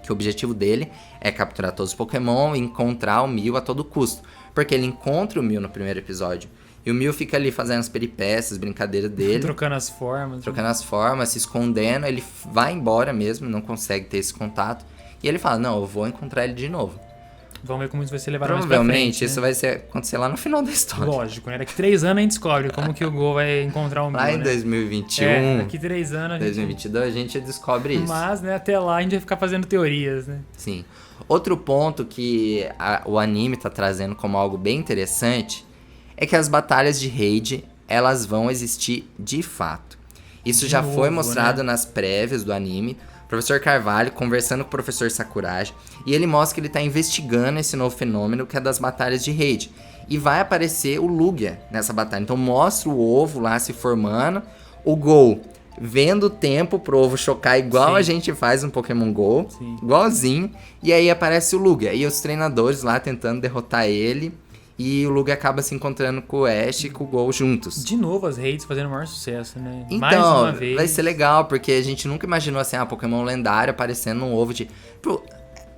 Speaker 1: Que o objetivo dele é capturar todos os Pokémon e encontrar o Mew a todo custo. Porque ele encontra o Mew no primeiro episódio, e o Mew fica ali fazendo as peripécias, brincadeiras dele.
Speaker 2: Trocando as formas.
Speaker 1: Trocando as formas, se escondendo, ele vai embora mesmo, não consegue ter esse contato. E ele fala, não, eu vou encontrar ele de novo.
Speaker 2: Vamos ver como isso vai ser levado mais pra
Speaker 1: Provavelmente
Speaker 2: frente,
Speaker 1: isso
Speaker 2: né?
Speaker 1: vai acontecer lá no final da história.
Speaker 2: Lógico, né? Daqui 3 anos a gente descobre como que o Gol vai encontrar o Mew,
Speaker 1: Lá em
Speaker 2: né?
Speaker 1: 2021,
Speaker 2: Daqui 3 anos a gente...
Speaker 1: 2022, a gente descobre isso.
Speaker 2: Mas, né, até lá a gente vai ficar fazendo teorias, né?
Speaker 1: Sim. Outro ponto que o anime tá trazendo como algo bem interessante é que as batalhas de raid, elas vão existir de fato. Isso
Speaker 2: De
Speaker 1: já
Speaker 2: novo,
Speaker 1: foi mostrado
Speaker 2: né?
Speaker 1: nas prévias do anime. O professor Carvalho conversando com o professor Sakuragi, e ele mostra que ele tá investigando esse novo fenômeno que é das batalhas de raid. E vai aparecer o Lugia nessa batalha. Então mostra o ovo lá se formando, o Gol vendo o tempo pro ovo chocar igual
Speaker 2: Sim.
Speaker 1: a gente faz no Pokémon GO,
Speaker 2: Sim.
Speaker 1: igualzinho, e aí aparece o Lugia, e os treinadores lá tentando derrotar ele, e o Lugia acaba se encontrando com o Ash e com o Gol juntos.
Speaker 2: De novo as raids fazendo o maior sucesso, né?
Speaker 1: Então,
Speaker 2: Mais uma vez.
Speaker 1: vai ser legal, porque a gente nunca imaginou assim, Pokémon lendário aparecendo num ovo de... Pô,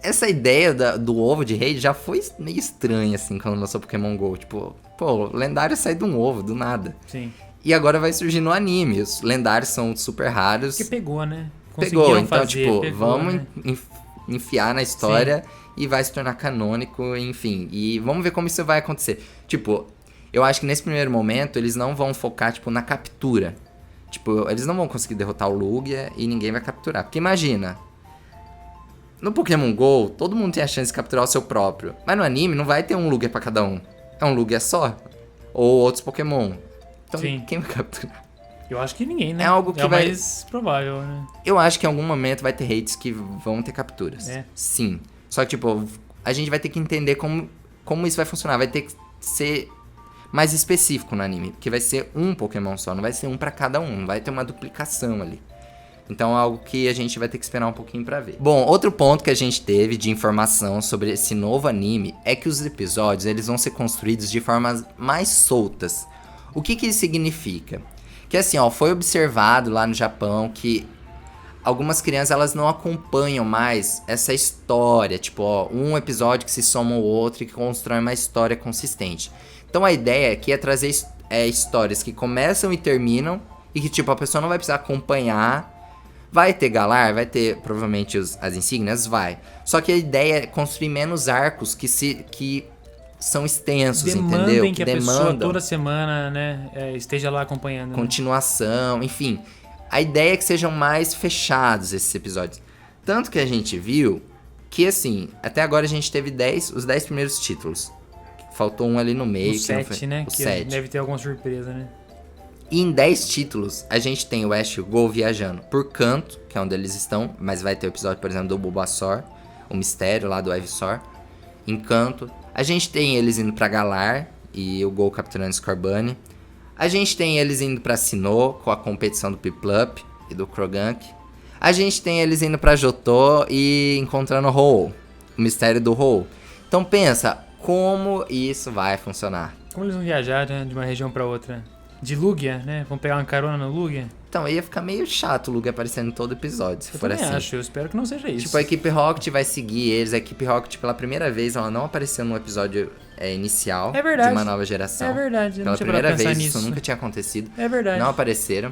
Speaker 1: essa ideia do ovo de raid já foi meio estranha, assim, quando lançou Pokémon GO. Tipo, pô, lendário sai de um ovo, do nada.
Speaker 2: Sim.
Speaker 1: E agora vai surgir no anime. Os lendários são super raros.
Speaker 2: Porque pegou, né?
Speaker 1: Pegou,
Speaker 2: Conseguiram
Speaker 1: então,
Speaker 2: fazer,
Speaker 1: tipo,
Speaker 2: pegou,
Speaker 1: vamos
Speaker 2: né?
Speaker 1: enfiar na história e vai se tornar canônico, enfim. E vamos ver como isso vai acontecer. Tipo, eu acho que nesse primeiro momento eles não vão focar, tipo, na captura. Tipo, eles não vão conseguir derrotar o Lugia e ninguém vai capturar. Porque imagina, no Pokémon GO, todo mundo tem a chance de capturar o seu próprio. Mas no anime não vai ter um Lugia pra cada um. É um Lugia só. Ou outros Pokémon. Então,
Speaker 2: Sim.
Speaker 1: quem vai capturar?
Speaker 2: Eu acho que ninguém, né?
Speaker 1: É algo que
Speaker 2: o
Speaker 1: vai-
Speaker 2: mais provável, né?
Speaker 1: Eu acho que em algum momento vai ter raids que vão ter capturas.
Speaker 2: É.
Speaker 1: Sim. Só que, tipo, a gente vai ter que entender como isso vai funcionar. Vai ter que ser mais específico no anime. Porque vai ser um Pokémon só, não vai ser um pra cada um. Não vai ter uma duplicação ali. Então é algo que a gente vai ter que esperar um pouquinho pra ver. Bom, outro ponto que a gente teve de informação sobre esse novo anime é que os episódios eles vão ser construídos de formas mais soltas. O que isso significa? Que assim, ó, foi observado lá no Japão que algumas crianças elas não acompanham mais essa história, tipo, ó, um episódio que se soma ao outro e que constrói uma história consistente. Então a ideia aqui é trazer histórias que começam e terminam e que tipo a pessoa não vai precisar acompanhar. Vai ter Galar, vai ter provavelmente as insígnias, vai. Só que a ideia é construir menos arcos que são extensos,
Speaker 2: Demandem
Speaker 1: entendeu?
Speaker 2: que a pessoa toda semana, né, esteja lá acompanhando. Né?
Speaker 1: Continuação, enfim. A ideia é que sejam mais fechados esses episódios. Tanto que a gente viu que, assim, até agora a gente teve os 10 primeiros títulos. Faltou um ali no meio.
Speaker 2: O
Speaker 1: que não
Speaker 2: 7,
Speaker 1: foi...
Speaker 2: né?
Speaker 1: O
Speaker 2: Que
Speaker 1: 7.
Speaker 2: deve ter alguma surpresa, né?
Speaker 1: E em 10 títulos, a gente tem o Ash e o Gol viajando por Canto, que é onde eles estão. Mas vai ter o episódio, por exemplo, do Bulbasaur. O mistério lá do Ivysaur. Em Canto. A gente tem eles indo pra Galar e o Gol capturando Scorbunny. A gente tem eles indo pra Sinnoh com a competição do Piplup e do Croagunk. A gente tem eles indo pra Johto e encontrando o Ho-Oh, o mistério do Ho-Oh. Então pensa, como isso vai funcionar?
Speaker 2: Como eles vão viajar, né, de uma região pra outra? De Lugia, né? Vão pegar uma carona no Lugia?
Speaker 1: Então ia ficar meio chato o Lugia aparecendo em todo episódio, se for assim.
Speaker 2: Eu espero que não seja isso.
Speaker 1: Tipo, a equipe Rocket vai seguir eles. A equipe Rocket, pela primeira vez, ela não apareceu no episódio inicial de uma nova geração.
Speaker 2: É verdade, eu
Speaker 1: pela
Speaker 2: não tinha
Speaker 1: primeira vez,
Speaker 2: nisso.
Speaker 1: isso nunca tinha acontecido.
Speaker 2: É verdade.
Speaker 1: Não apareceram.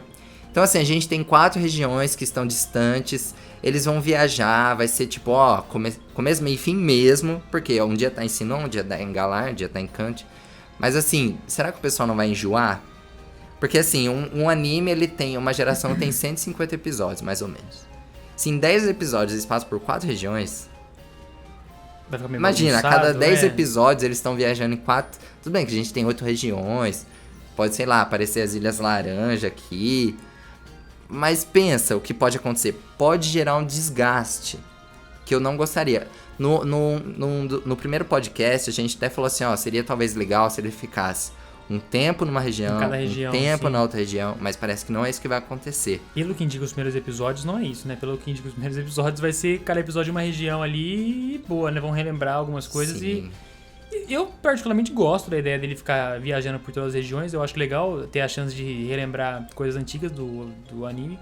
Speaker 1: Então, assim, a gente tem 4 regiões que estão distantes. Eles vão viajar, vai ser tipo, ó, começo, meio e fim mesmo. Porque um dia tá em Sinnoh, um dia tá em Galar, um dia tá em Cant. Mas assim, será que o pessoal não vai enjoar? Porque assim, um anime, ele tem, uma geração tem 150 episódios, mais ou menos. Se em 10 episódios eles passam por 4 regiões...
Speaker 2: Vai ficar meio
Speaker 1: imagina, a cada 10
Speaker 2: é.
Speaker 1: episódios eles estão viajando em 4... Tudo bem que a gente tem 8 regiões, pode, sei lá, aparecer as Ilhas Laranja aqui... Mas pensa o que pode acontecer. Pode gerar um desgaste que eu não gostaria. No primeiro podcast, a gente até falou assim, ó, seria talvez legal se ele ficasse um tempo numa região, um tempo na outra região, mas parece que não é isso que vai acontecer.
Speaker 2: Pelo que indica os primeiros episódios, não é isso, né? Pelo que indica os primeiros episódios, vai ser cada episódio de uma região ali e boa, né? Vão relembrar algumas coisas.
Speaker 1: Sim.
Speaker 2: E eu particularmente gosto da ideia dele ficar viajando por todas as regiões. Eu acho legal ter a chance de relembrar coisas antigas do anime.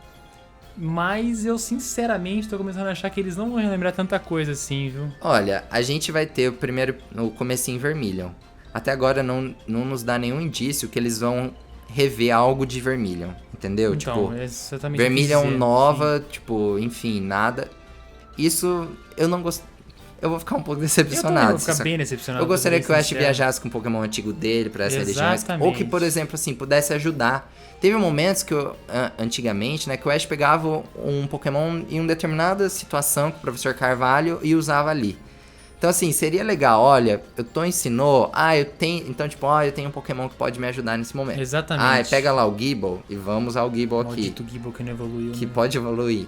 Speaker 2: Mas eu sinceramente tô começando a achar que eles não vão relembrar tanta coisa assim, viu?
Speaker 1: Olha, a gente vai ter o comecinho Vermilion. Até agora não nos dá nenhum indício que eles vão rever algo de Vermilion, entendeu?
Speaker 2: Então,
Speaker 1: tipo,
Speaker 2: exatamente
Speaker 1: Vermilion nova,
Speaker 2: sim.
Speaker 1: tipo, enfim, nada. Isso eu não gosto. Eu vou ficar um pouco decepcionado.
Speaker 2: Eu vou ficar bem decepcionado.
Speaker 1: Eu gostaria que o Ash viajasse com um Pokémon antigo dele pra essa região. Ou que, por exemplo, assim, pudesse ajudar. Teve momentos que antigamente, né, que o Ash pegava um Pokémon em uma determinada situação com o professor Carvalho e usava ali. Então, assim, seria legal, olha, eu tô ensinou, eu tenho, então, tipo, eu tenho um Pokémon que pode me ajudar nesse momento.
Speaker 2: Exatamente.
Speaker 1: Pega lá o Gible e vamos usar o Gible aqui.
Speaker 2: Maldito Gible que não evoluiu.
Speaker 1: Que
Speaker 2: né?
Speaker 1: pode evoluir.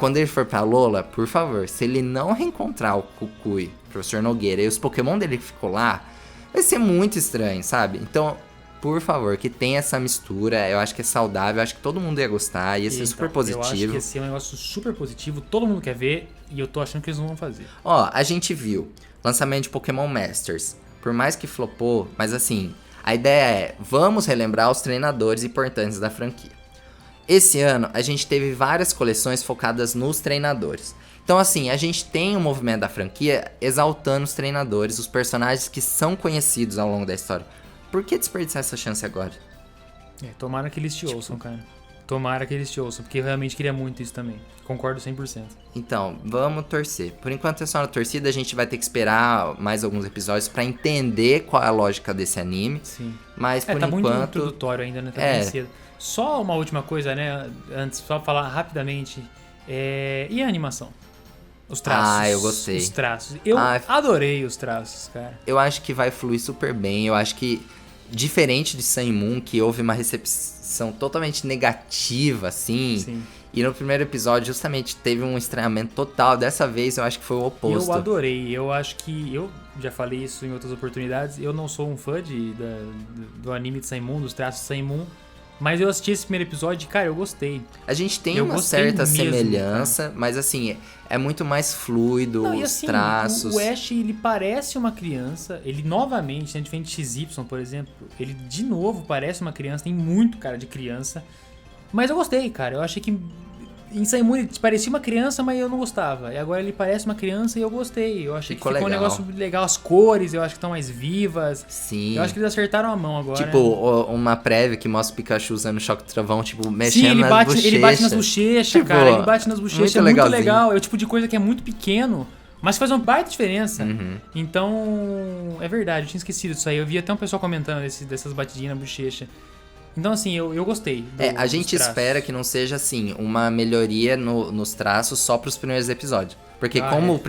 Speaker 1: Quando ele for pra Lola, por favor, se ele não reencontrar o Kukui, professor Nogueira, e os Pokémon dele que ficou lá, vai ser muito estranho, sabe? Então, por favor, que tenha essa mistura, eu acho que é saudável, eu acho que todo mundo ia gostar, ia ser super positivo.
Speaker 2: Eu acho que ia ser um negócio super positivo, todo mundo quer ver, e eu tô achando que eles não vão fazer.
Speaker 1: Ó, a gente viu lançamento de Pokémon Masters, por mais que flopou, mas assim, a ideia é, vamos relembrar os treinadores importantes da franquia. Esse ano, a gente teve várias coleções focadas nos treinadores. Então, assim, a gente tem um movimento da franquia exaltando os treinadores, os personagens que são conhecidos ao longo da história. Por que desperdiçar essa chance agora?
Speaker 2: Tomara que eles te ouçam, cara. Tomara que eles te ouçam, porque eu realmente queria muito isso também. Concordo 100%.
Speaker 1: Então, vamos torcer. Por enquanto é só na torcida, a gente vai ter que esperar mais alguns episódios pra entender qual é a lógica desse anime.
Speaker 2: Sim.
Speaker 1: Mas por
Speaker 2: tá
Speaker 1: enquanto...
Speaker 2: muito introdutório ainda, né? Tá bem cedo. Só uma última coisa, né? Antes, só falar rapidamente. E a animação? Os traços.
Speaker 1: Eu gostei.
Speaker 2: Os traços. Eu adorei os traços, cara.
Speaker 1: Eu acho que vai fluir super bem. Eu acho que, diferente de Sun e Moon, que houve uma recepção totalmente negativa, assim.
Speaker 2: Sim.
Speaker 1: E no primeiro episódio, justamente, teve um estranhamento total. Dessa vez, eu acho que foi o oposto.
Speaker 2: Eu adorei. Eu acho que... Eu já falei isso em outras oportunidades. Eu não sou um fã do anime de Sun e Moon, dos traços de Sun e Moon. Mas eu assisti esse primeiro episódio e, cara, eu gostei.
Speaker 1: A gente tem uma certa semelhança,
Speaker 2: cara.
Speaker 1: Mas assim, é muito mais fluido, os traços.
Speaker 2: O Ash, ele parece uma criança. Ele, novamente, né, diferente de XY, por exemplo, ele, de novo, parece uma criança. Tem muito cara de criança. Mas eu gostei, cara. Eu achei que... Em Sun e Moon ele parecia uma criança, mas eu não gostava. E agora ele parece uma criança e eu gostei. Eu achei que ficou um negócio legal. As cores, eu acho que estão mais vivas.
Speaker 1: Sim.
Speaker 2: Eu acho que eles acertaram a mão agora.
Speaker 1: Tipo, uma prévia que mostra o Pikachu usando choque de trovão, tipo, mexendo nas bochechas.
Speaker 2: Ele bate nas bochechas, tipo, cara. Ele bate nas bochechas. É muito legal. É o tipo de coisa que é muito pequeno, mas faz uma baita diferença.
Speaker 1: Uhum.
Speaker 2: Então, é verdade. Eu tinha esquecido disso aí. Eu vi até um pessoal comentando dessas batidinhas na bochecha. Então, assim, eu gostei.
Speaker 1: A gente espera que não seja, assim, uma melhoria nos traços só pros primeiros episódios. Porque como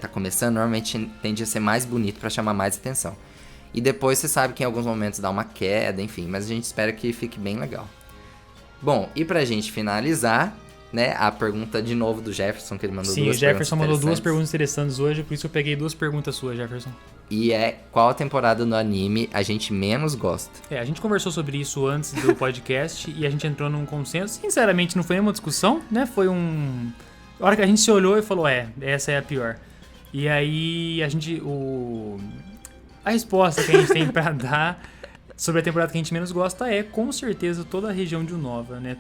Speaker 1: tá começando, normalmente tende a ser mais bonito pra chamar mais atenção. E depois você sabe que em alguns momentos dá uma queda, enfim. Mas a gente espera que fique bem legal. Bom, e pra gente finalizar, né, a pergunta de novo do Jefferson, que ele mandou duas perguntas.
Speaker 2: Sim, o Jefferson mandou 2 perguntas interessantes hoje, por isso eu peguei 2 perguntas suas, Jefferson.
Speaker 1: e é qual temporada do anime a gente menos gosta.
Speaker 2: A gente conversou sobre isso antes do podcast e a gente entrou num consenso. Sinceramente, não foi nenhuma discussão, né? Foi a hora que a gente se olhou e falou, essa é a pior. E aí, a resposta que a gente tem pra dar sobre a temporada que a gente menos gosta é, com certeza, toda a região de Unova, né?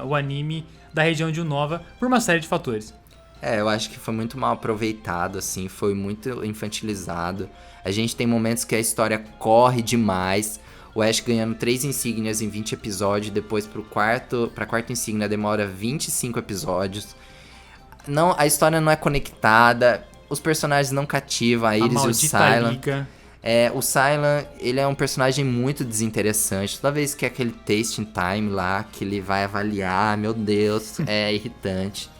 Speaker 2: O anime da região de Unova, por uma série de fatores.
Speaker 1: Eu acho que foi muito mal aproveitado, assim, foi muito infantilizado. A gente tem momentos que a história corre demais. O Ash ganhando 3 insígnias em 20 episódios, depois pra quarta insígnia demora 25 episódios. Não, a história não é conectada, os personagens não cativam, a Iris e o Sylan.
Speaker 2: Liga.
Speaker 1: O Sylan, ele é um personagem muito desinteressante. Toda vez que é aquele tasting time lá, que ele vai avaliar, meu Deus, é irritante.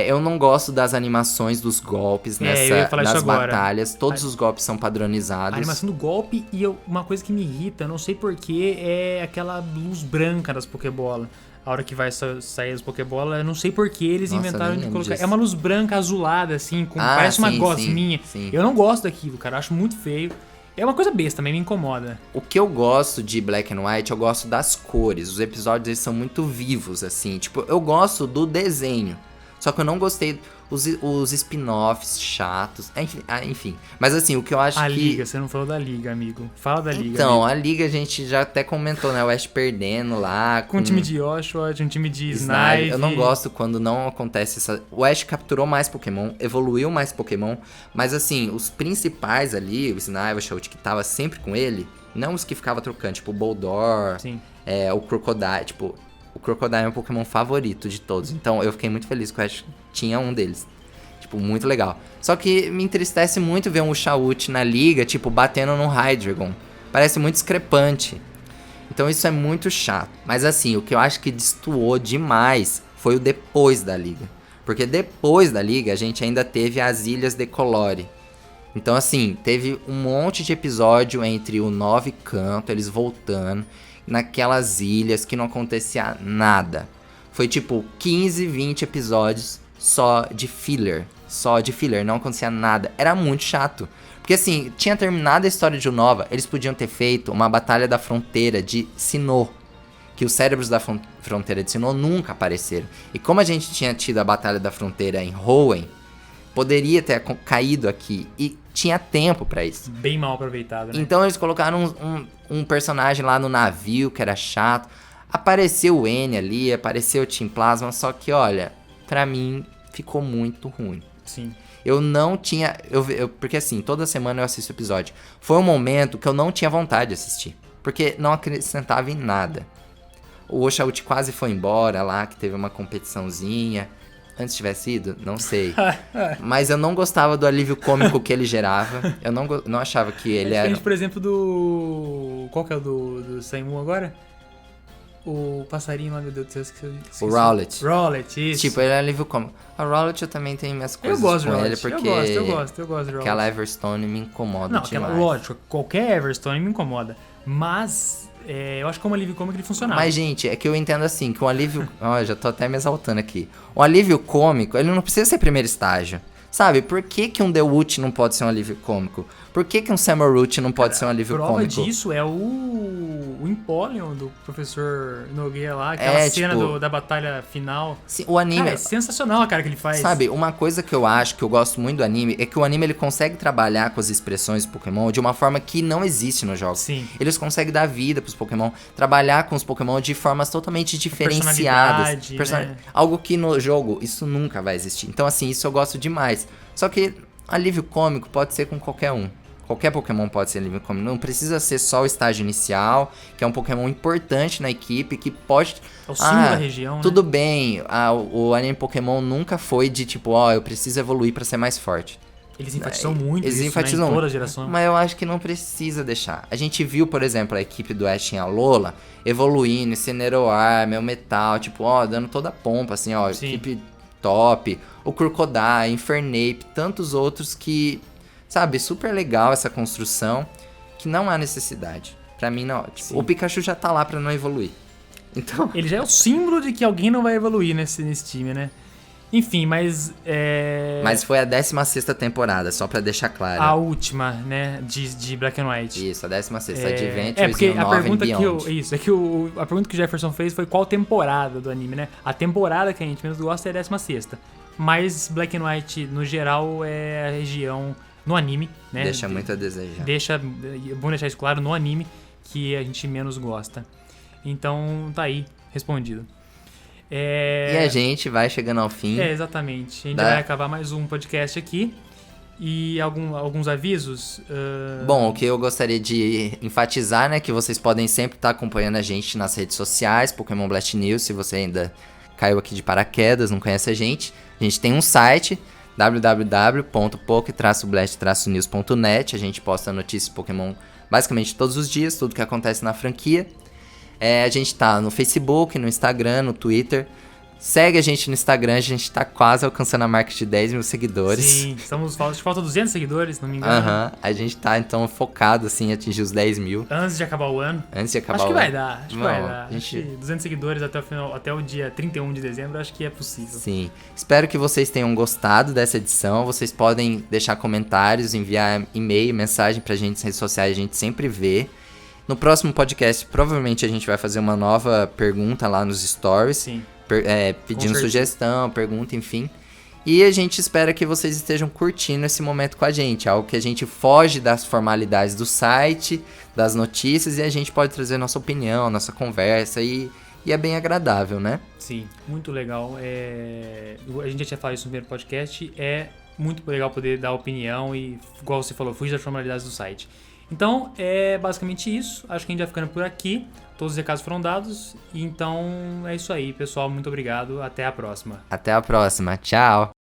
Speaker 1: Eu não gosto das animações dos golpes nas batalhas. Todos os golpes são padronizados.
Speaker 2: A animação do golpe uma coisa que me irrita, não sei porquê, é aquela luz branca das Pokébola. A hora que vai sair as Pokébola, eu não sei porquê eles inventaram de colocar.
Speaker 1: Disso.
Speaker 2: É uma luz branca azulada, assim, parece uma gosminha.
Speaker 1: Sim.
Speaker 2: Eu não gosto daquilo, cara, eu acho muito feio. É uma coisa besta, também me incomoda.
Speaker 1: O que eu gosto de Black and White, eu gosto das cores. Os episódios eles são muito vivos, assim. Tipo, eu gosto do desenho. Só que eu não gostei os spin-offs chatos. Enfim. Mas assim, o que eu acho
Speaker 2: A Liga, você não falou da Liga, amigo. Fala da Liga.
Speaker 1: Então,
Speaker 2: amigo.
Speaker 1: A Liga a gente já até comentou, né? O Ash perdendo lá.
Speaker 2: Com um time de Oshawott, um time de Snivy.
Speaker 1: Eu não gosto quando não acontece essa... O Ash capturou mais Pokémon, evoluiu mais Pokémon. Mas assim, os principais ali, o Snivy, o Oshawott, que tava sempre com ele, não os que ficava trocando, tipo o Boldor, o Crocodile, tipo... O Crocodile é meu Pokémon favorito de todos. Então eu fiquei muito feliz que o Ash tinha um deles. Tipo, muito legal. Só que me entristece muito ver um Ushawott na liga, tipo, batendo num Hydreigon. Parece muito discrepante. Então isso é muito chato. Mas assim, o que eu acho que destoou demais foi o depois da liga. Porque depois da liga a gente ainda teve as Ilhas de Colore. Então assim, teve um monte de episódio entre o Nova e Kanto, eles voltando... naquelas ilhas que não acontecia nada. Foi tipo 15, 20 episódios só de filler, não acontecia nada. Era muito chato. Porque assim, tinha terminado a história de Unova, eles podiam ter feito uma batalha da fronteira de Sinnoh, que os cérebros da fronteira de Sinnoh nunca apareceram. E como a gente tinha tido a batalha da fronteira em Hoenn, poderia ter caído aqui e tinha tempo pra isso.
Speaker 2: Bem mal aproveitado, né?
Speaker 1: Então eles colocaram um personagem lá no navio que era chato. Apareceu o N ali, apareceu o Team Plasma, só que olha, pra mim ficou muito ruim.
Speaker 2: Sim.
Speaker 1: Eu não tinha... porque assim, toda semana eu assisto o episódio. Foi um momento que eu não tinha vontade de assistir. Porque não acrescentava em nada. O Oshawott quase foi embora lá, que teve uma competiçãozinha. Antes tivesse ido? Não sei. Mas eu não gostava do alívio cômico que ele gerava. Eu não achava que ele era...
Speaker 2: por exemplo, do... Qual que é o do Saimu agora? O passarinho lá, meu Deus do céu, esqueci.
Speaker 1: O Rowlet.
Speaker 2: Rowlet, isso.
Speaker 1: Tipo, ele é alívio cômico. A Rowlet eu também tenho minhas coisas
Speaker 2: eu gosto
Speaker 1: com
Speaker 2: de
Speaker 1: ele, porque...
Speaker 2: Eu gosto de Rowlet.
Speaker 1: Aquela Everstone me incomoda demais.
Speaker 2: Lógico, qualquer Everstone me incomoda. Mas... eu acho que como alívio cômico ele funcionava.
Speaker 1: Mas, gente, é que eu entendo assim, que um alívio... já tô até me exaltando aqui. Um alívio cômico, ele não precisa ser primeiro estágio. Sabe, por que um Dewott não pode ser um alívio cômico? Por que um Samurott não pode ser um alívio cômico?
Speaker 2: A prova disso é o Empoleon do professor Nogueira lá, aquela cena
Speaker 1: tipo,
Speaker 2: da batalha final.
Speaker 1: Sim, o anime...
Speaker 2: Cara, é sensacional a cara que ele faz.
Speaker 1: Sabe, uma coisa que eu acho, que eu gosto muito do anime, é que o anime ele consegue trabalhar com as expressões do Pokémon de uma forma que não existe no jogo.
Speaker 2: Sim.
Speaker 1: Eles conseguem dar vida pros Pokémon, trabalhar com os Pokémon de formas totalmente diferenciadas.
Speaker 2: Né?
Speaker 1: Algo que no jogo, isso nunca vai existir. Então, assim, isso eu gosto demais. Só que alívio cômico pode ser com qualquer um. Qualquer Pokémon pode ser alívio cômico. Não precisa ser só o estágio inicial, que é um Pokémon importante na equipe, que pode...
Speaker 2: É o símbolo da região,
Speaker 1: tudo
Speaker 2: né?
Speaker 1: bem, o anime Pokémon nunca foi de tipo, eu preciso evoluir pra ser mais forte.
Speaker 2: Eles enfatizam muito
Speaker 1: Eles
Speaker 2: isso,
Speaker 1: enfatizam
Speaker 2: em toda a geração.
Speaker 1: Mas eu acho que não precisa deixar. A gente viu, por exemplo, a equipe do Ash em Alola evoluindo, Incineroar, Melmetal, tipo, dando toda a pompa, assim,
Speaker 2: Sim.
Speaker 1: Equipe top, o Crocodile, Infernape, tantos outros que, sabe, super legal essa construção, que não há necessidade. Pra mim, não. Tipo, o Pikachu já tá lá pra não evoluir. Então...
Speaker 2: Ele já é o símbolo de que alguém não vai evoluir nesse time, né? Enfim, mas...
Speaker 1: Mas foi a 16ª temporada, só pra deixar claro.
Speaker 2: A última, né, de Black and White.
Speaker 1: Isso, a 16ª, Adventures
Speaker 2: porque
Speaker 1: in
Speaker 2: a
Speaker 1: Nova
Speaker 2: pergunta
Speaker 1: and Beyond.
Speaker 2: a pergunta que o Jefferson fez foi qual temporada do anime, né? A temporada que a gente menos gosta é a 16ª. Mas Black and White, no geral, é a região no anime, né?
Speaker 1: Deixa muito a desejar.
Speaker 2: É bom deixar isso claro, no anime que a gente menos gosta. Então, tá aí, respondido.
Speaker 1: E a gente vai chegando ao fim.
Speaker 2: Exatamente. A gente vai acabar mais um podcast aqui. E alguns avisos.
Speaker 1: Bom, o que eu gostaria de enfatizar, né? Que vocês podem sempre estar acompanhando a gente nas redes sociais, Pokémon Blast News, se você ainda caiu aqui de paraquedas, não conhece a gente. A gente tem um site, www.poke-blast-news.net. A gente posta notícias Pokémon basicamente todos os dias, tudo que acontece na franquia. A gente tá no Facebook, no Instagram, no Twitter. Segue a gente no Instagram, a gente tá quase alcançando a marca de 10 mil seguidores.
Speaker 2: Sim, falta 200 seguidores, se não me engano.
Speaker 1: A gente tá, então, focado, assim, em atingir os 10 mil.
Speaker 2: Antes de acabar o ano.
Speaker 1: Acho que
Speaker 2: vai dar, acho que vai dar.
Speaker 1: Gente...
Speaker 2: Acho que 200 seguidores até o dia 31 de dezembro, acho que é possível.
Speaker 1: Sim. Espero que vocês tenham gostado dessa edição. Vocês podem deixar comentários, enviar e-mail, mensagem pra gente nas redes sociais, a gente sempre vê. No próximo podcast, provavelmente a gente vai fazer uma nova pergunta lá nos stories.
Speaker 2: Sim.
Speaker 1: Pedindo sugestão, pergunta, enfim. E a gente espera que vocês estejam curtindo esse momento com a gente. Algo que a gente foge das formalidades do site, das notícias, e a gente pode trazer nossa opinião, nossa conversa, e é bem agradável, né?
Speaker 2: Sim, muito legal. A gente já tinha falado isso no primeiro podcast. É muito legal poder dar opinião e, igual você falou, fugir das formalidades do site. Então, é basicamente isso. Acho que a gente vai ficando por aqui. Todos os recados foram dados. Então, é isso aí, pessoal. Muito obrigado. Até a próxima.
Speaker 1: Até a próxima. Tchau.